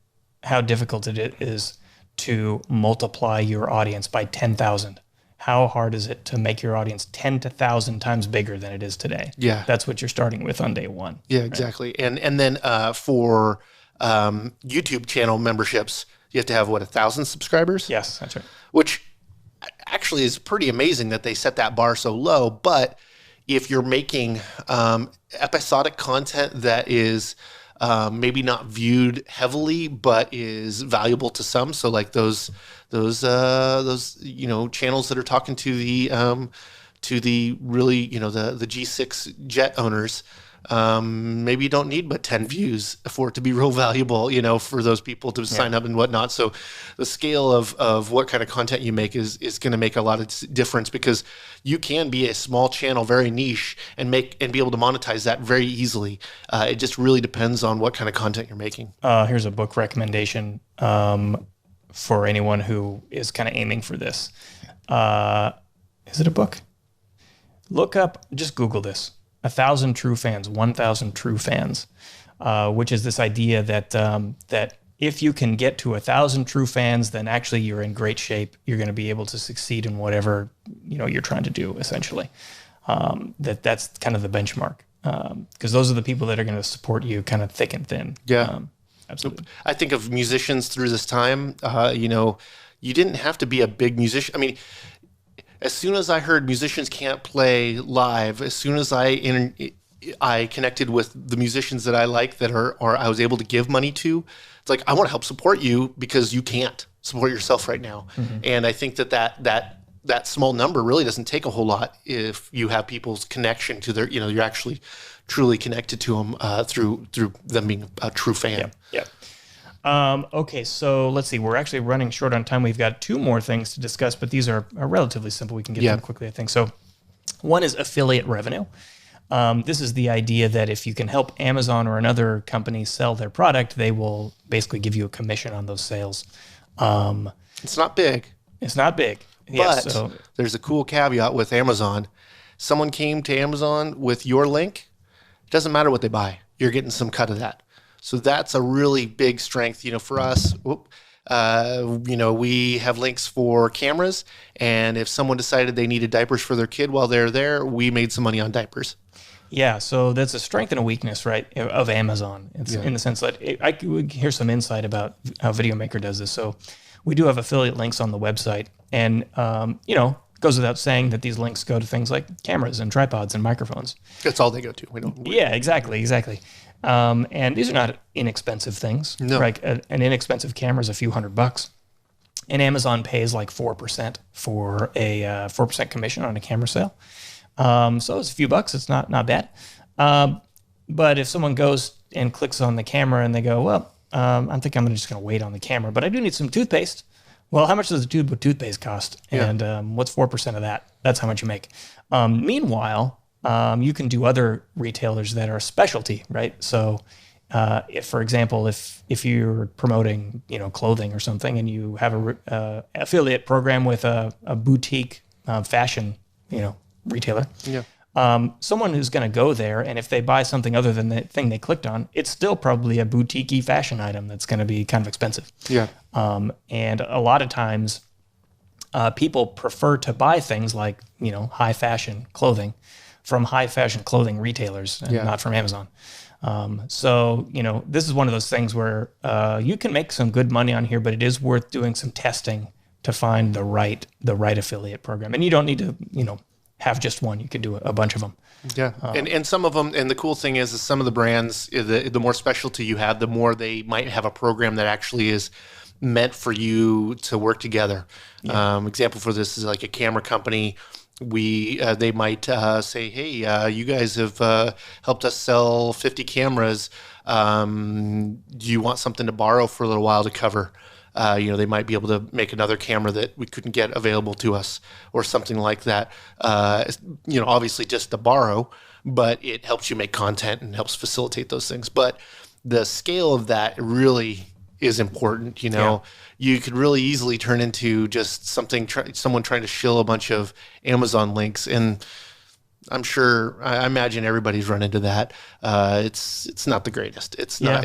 how difficult it is to multiply your audience by 10,000. How hard is it to make your audience 10,000 times bigger than it is today? Yeah. That's what you're starting with on day one. Yeah, exactly. Right? And then for YouTube channel memberships, you have to have 1,000 subscribers? Yes, that's right. Which actually is pretty amazing that they set that bar so low. But if you're making episodic content that is maybe not viewed heavily, but is valuable to some. So like those channels that are talking to the really the G6 jet owners, maybe you don't need but 10 views for it to be real valuable, for those people to sign up and whatnot. So the scale of what kind of content you make is going to make a lot of difference, because you can be a small channel, very niche, and be able to monetize that very easily. It just really depends on what kind of content you're making. Here's a book recommendation for anyone who is kind of aiming for this. Is it a book? Look up, just Google this. 1,000 True Fans, 1,000 True Fans, which is this idea that that if you can get to 1,000 true fans, then actually you're in great shape. You're going to be able to succeed in whatever you're trying to do. Essentially, that's kind of the benchmark, because those are the people that are going to support you, kind of thick and thin. Yeah, absolutely. I think of musicians through this time. You didn't have to be a big musician. I mean, as soon as I heard musicians can't play live, as soon as I connected with the musicians that I like or I was able to give money to, it's like, I want to help support you because you can't support yourself right now. Mm-hmm. And I think that small number really doesn't take a whole lot if you have people's connection to their, you're actually truly connected to them through them being a true fan. Yeah. Okay, so let's see. We're actually running short on time. We've got 2 more things to discuss, but these are relatively simple. We can get them quickly, I think. So one is affiliate revenue. This is the idea that if you can help Amazon or another company sell their product, they will basically give you a commission on those sales. It's not big. It's not big. But there's a cool caveat with Amazon. Someone came to Amazon with your link. It doesn't matter what they buy. You're getting some cut of that. So that's a really big strength, for us. We have links for cameras, and if someone decided they needed diapers for their kid while they're there, we made some money on diapers. Yeah, so that's a strength and a weakness, right, of Amazon. It's in the sense that I could hear some insight about how Videomaker does this. So we do have affiliate links on the website, and it goes without saying that these links go to things like cameras and tripods and microphones. That's all they go to. Yeah, exactly. And these are not inexpensive things. No. Right? An inexpensive camera is a few $100, and Amazon pays like 4% for a 4% commission on a camera sale. So it's a few bucks. It's not bad. But if someone goes and clicks on the camera and they go, well, I think I'm just going to wait on the camera, but I do need some toothpaste. Well, how much does a tube of toothpaste cost? Yeah. And what's 4% of that? That's how much you make. Meanwhile, you can do other retailers that are specialty, right? So, if, for example, if you're promoting, clothing or something, and you have a affiliate program with a boutique fashion, retailer, someone who's going to go there, and if they buy something other than the thing they clicked on, it's still probably a boutique-y fashion item that's going to be kind of expensive. Yeah. And a lot of times, people prefer to buy things like, high fashion clothing from high fashion clothing retailers and not from Amazon. So, this is one of those things where you can make some good money on here, but it is worth doing some testing to find the right affiliate program. And you don't need to, have just one. You can do a bunch of them. Yeah. And some of them, and the cool thing is some of the brands, the more specialty you have, the more they might have a program that actually is meant for you to work together. Yeah. Example for this is like a camera company. They might say, hey, you guys have helped us sell 50 cameras. Do you want something to borrow for a little while to cover? They might be able to make another camera that we couldn't get available to us or something like that. Obviously just to borrow, but it helps you make content and helps facilitate those things. But the scale of that really is important. You could really easily turn into just someone trying to shill a bunch of Amazon links, and I'm sure, I imagine everybody's run into that. It's not the greatest. It's not,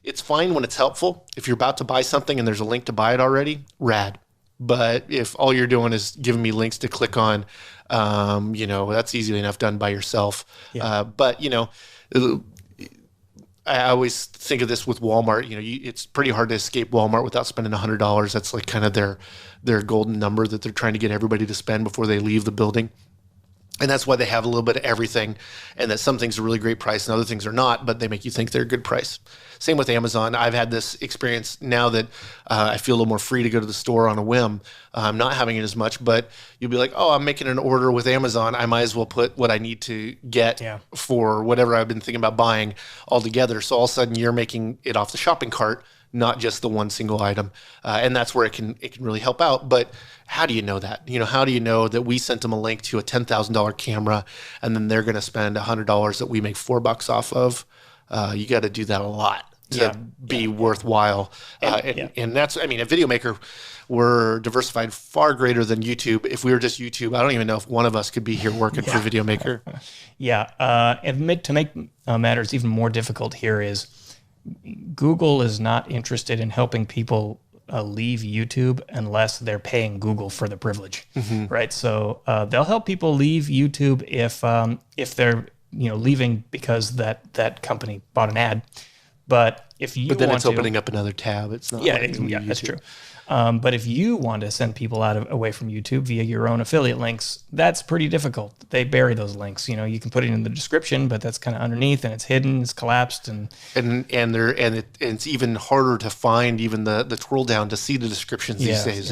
it's fine when it's helpful. If you're about to buy something and there's a link to buy it already, rad. But if all you're doing is giving me links to click on, that's easily enough done by yourself. Yeah. I always think of this with Walmart. It's pretty hard to escape Walmart without spending $100. That's like kind of their golden number that they're trying to get everybody to spend before they leave the building. And that's why they have a little bit of everything, and that some things are really great price and other things are not, but they make you think they're a good price. Same with Amazon. I've had this experience now that I feel a little more free to go to the store on a whim. I'm not having it as much, but you'll be like, oh, I'm making an order with Amazon. I might as well put what I need to get for whatever I've been thinking about buying all together. So all of a sudden you're making it off the shopping cart, not just the one single item. And that's where it can really help out. But how do you know that? How do you know that we sent them a link to a $10,000 camera and then they're going to spend $100 that we make $4 off of? You got to do that a lot to be worthwhile. And that's, at Videomaker, we're diversified far greater than YouTube. If we were just YouTube, I don't even know if one of us could be here working for Videomaker. And to make matters even more difficult here is Google is not interested in helping people leave YouTube unless they're paying Google for the privilege, right? So they'll help people leave YouTube if they're leaving because that company bought an ad. But then it's opening up another tab. It's not. That's true. But if you want to send people away from YouTube via your own affiliate links, that's pretty difficult. They bury those links. You can put it in the description, but that's kind of underneath and it's hidden, it's collapsed, and it's even harder to find even the twirl down to see the descriptions these days.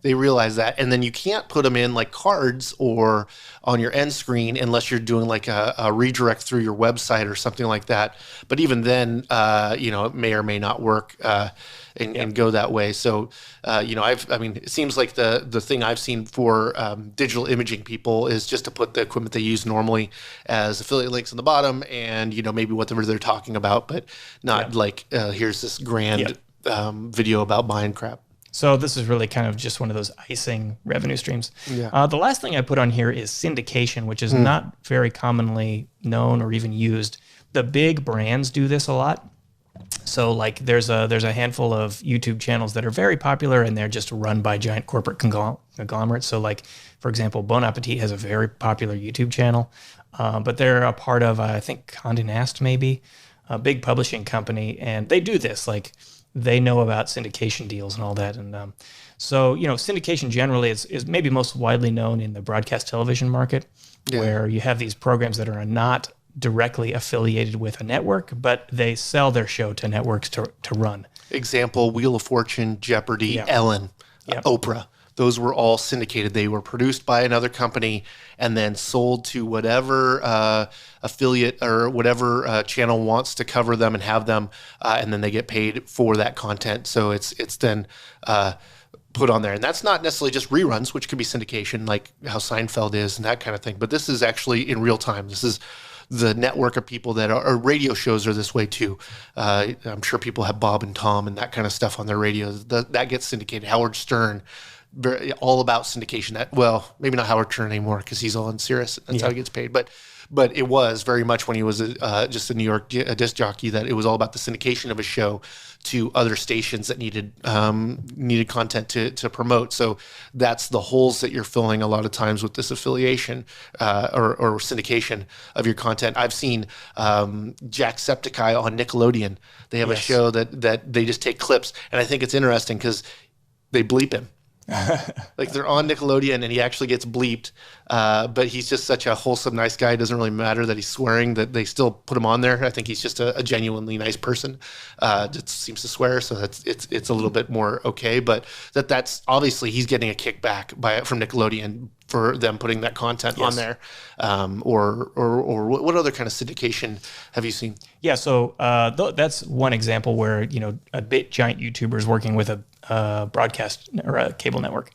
They realize that, and then you can't put them in like cards or on your end screen unless you're doing like a redirect through your website or something like that. But even then, it may or may not work. And go that way. So, it seems like the thing I've seen for digital imaging people is just to put the equipment they use normally as affiliate links on the bottom and, maybe whatever they're talking about, but not like, here's this grand video about buying crap. So this is really kind of just one of those icing revenue streams. The last thing I put on here is syndication, which is not very commonly known or even used. The big brands do this a lot. So like there's a handful of YouTube channels that are very popular and they're just run by giant corporate conglomerates. So like, for example, Bon Appetit has a very popular YouTube channel, but they're a part of, I think, Condé Nast maybe, a big publishing company. And they do this, like they know about syndication deals and all that. And so, syndication generally is maybe most widely known in the broadcast television market, where you have these programs that are not directly affiliated with a network, but they sell their show to networks to run. Example, Wheel of Fortune, Jeopardy, Ellen, Oprah. Those were all syndicated. They were produced by another company and then sold to whatever affiliate or whatever channel wants to cover them and have them, and then they get paid for that content. So it's then put on there. And that's not necessarily just reruns, which could be syndication, like how Seinfeld is and that kind of thing. But this is actually in real time. This is the network of people that are radio shows are this way too. I'm sure people have Bob and Tom and that kind of stuff on their radios. That gets syndicated. Howard Stern, all about syndication. Maybe not Howard Stern anymore because he's all on Sirius. That's how he gets paid. But it was very much when he was just a New York disc jockey that it was all about the syndication of a show to other stations that needed content to promote. So that's the holes that you're filling a lot of times with this affiliation or syndication of your content. I've seen Jacksepticeye on Nickelodeon. They have a show that they just take clips, and I think it's interesting because they bleep him. Like they're on Nickelodeon and he actually gets bleeped, but he's just such a wholesome, nice guy. It doesn't really matter that he's swearing, that they still put him on there. I think he's just a genuinely nice person. Just seems to swear, so it's a little bit more okay. But that's obviously he's getting a kickback from Nickelodeon for them putting that content on there. Or what other kind of syndication have you seen? Yeah, so that's one example where a bit giant YouTuber is working with a broadcast or a cable network.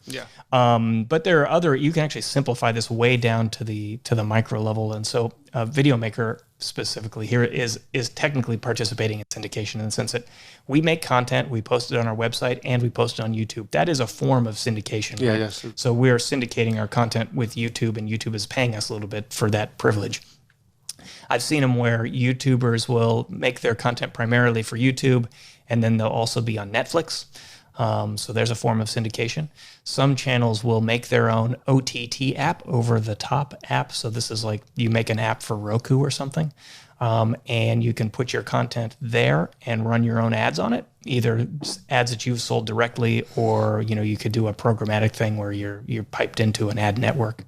But there are other. You can actually simplify this way down to the micro level, and so Videomaker specifically here is technically participating in syndication in the sense that we make content, we post it on our website, and we post it on YouTube. That is a form of syndication. Yeah, right? yes. So we're syndicating our content with YouTube, and YouTube is paying us a little bit for that privilege. I've seen them where YouTubers will make their content primarily for YouTube, and then they'll also be on Netflix. So there's a form of syndication. Some channels will make their own OTT app, over-the-top app. So this is like you make an app for Roku or something, and you can put your content there and run your own ads on it, either ads that you've sold directly or you could do a programmatic thing where you're piped into an ad network.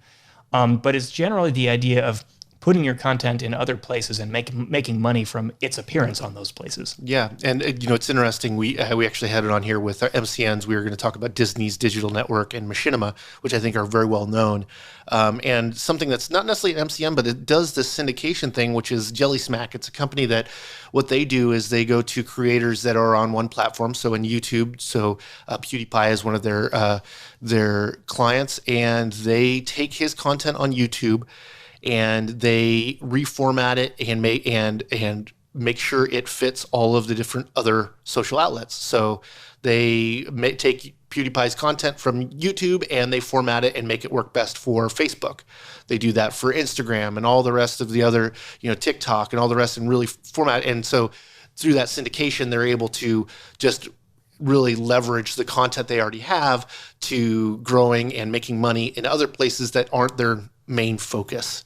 But it's generally the idea of putting your content in other places and making money from its appearance on those places. Yeah, and it's interesting. We actually had it on here with our MCNs. We were going to talk about Disney's digital network and Machinima, which I think are very well known. And something that's not necessarily an MCN, but it does this syndication thing, which is Jelly Smack. It's a company that what they do is they go to creators that are on one platform. So in YouTube, PewDiePie is one of their clients, and they take his content on YouTube and they reformat it and make sure it fits all of the different other social outlets. So they take PewDiePie's content from YouTube and they format it and make it work best for Facebook. They do that for Instagram and all the rest of the other, TikTok and all the rest, and really format. And so through that syndication, they're able to just really leverage the content they already have to growing and making money in other places that aren't their main focus.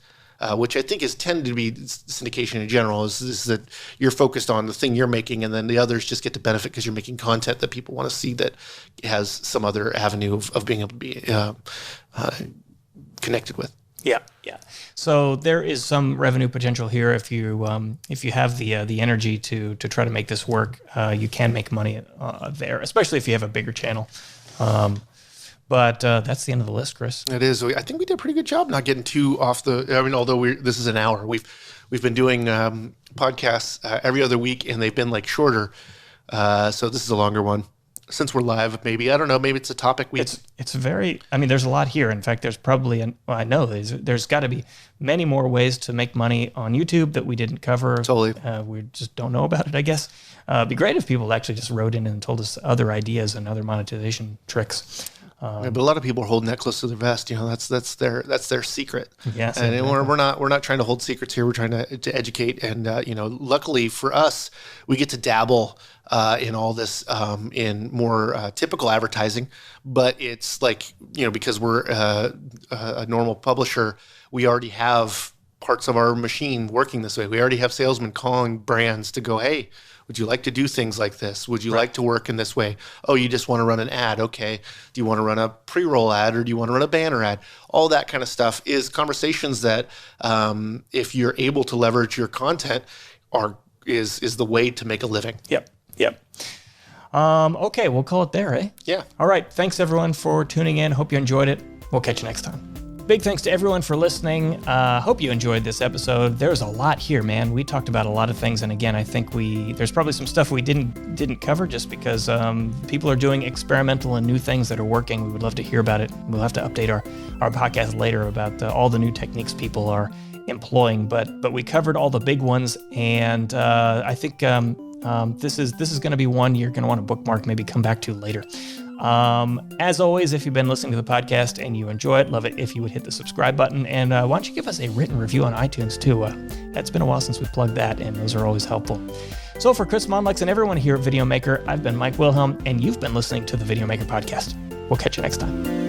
Which I think is tended to be syndication in general, is that you're focused on the thing you're making, and then the others just get to benefit because you're making content that people want to see that has some other avenue of being able to be connected with. Yeah. So there is some revenue potential here if you have the energy to try to make this work. You can make money there, especially if you have a bigger channel. But that's the end of the list, Chris. It is. I think we did a pretty good job not getting too off the. I mean, although this is an hour, we've been doing podcasts every other week, and they've been like shorter. So this is a longer one. Since we're live, maybe I don't know. Maybe it's a topic we. It's very. I mean, there's a lot here. In fact, there's probably I know there's got to be many more ways to make money on YouTube that we didn't cover. Totally. We just don't know about it, I guess. It'd be great if people actually just wrote in and told us other ideas and other monetization tricks. Yeah, but a lot of people are holding that close to their vest. That's their secret. Yes, and exactly. we're not trying to hold secrets here. We're trying to educate. And luckily for us, we get to dabble in all this in more typical advertising. But it's like because we're a normal publisher, we already have parts of our machine working this way. We already have salesmen calling brands to go, hey, would you like to do things like this? Would you like to work in this way? Oh, you just want to run an ad. Okay. Do you want to run a pre-roll ad or do you want to run a banner ad? All that kind of stuff is conversations that if you're able to leverage your content is the way to make a living. Yep. Okay, we'll call it there, eh? Yeah. All right. Thanks, everyone, for tuning in. Hope you enjoyed it. We'll catch you next time. Big thanks to everyone for listening. Hope you enjoyed this episode. There's a lot here, man. We talked about a lot of things, and again, I think there's probably some stuff we didn't cover just because people are doing experimental and new things that are working. We would love to hear about it. We'll have to update our podcast later about all the new techniques people are employing, but we covered all the big ones, and I think this is going to be one you're going to want to bookmark, maybe come back to later. As always, if you've been listening to the podcast and you enjoy it, love it if you would hit the subscribe button, and why don't you give us a written review on iTunes too? It's been a while since we plugged that, and those are always helpful. So for Chris Monlex and everyone here at Videomaker, I've been Mike Wilhelm, and you've been listening to the Videomaker podcast. We'll catch you next time.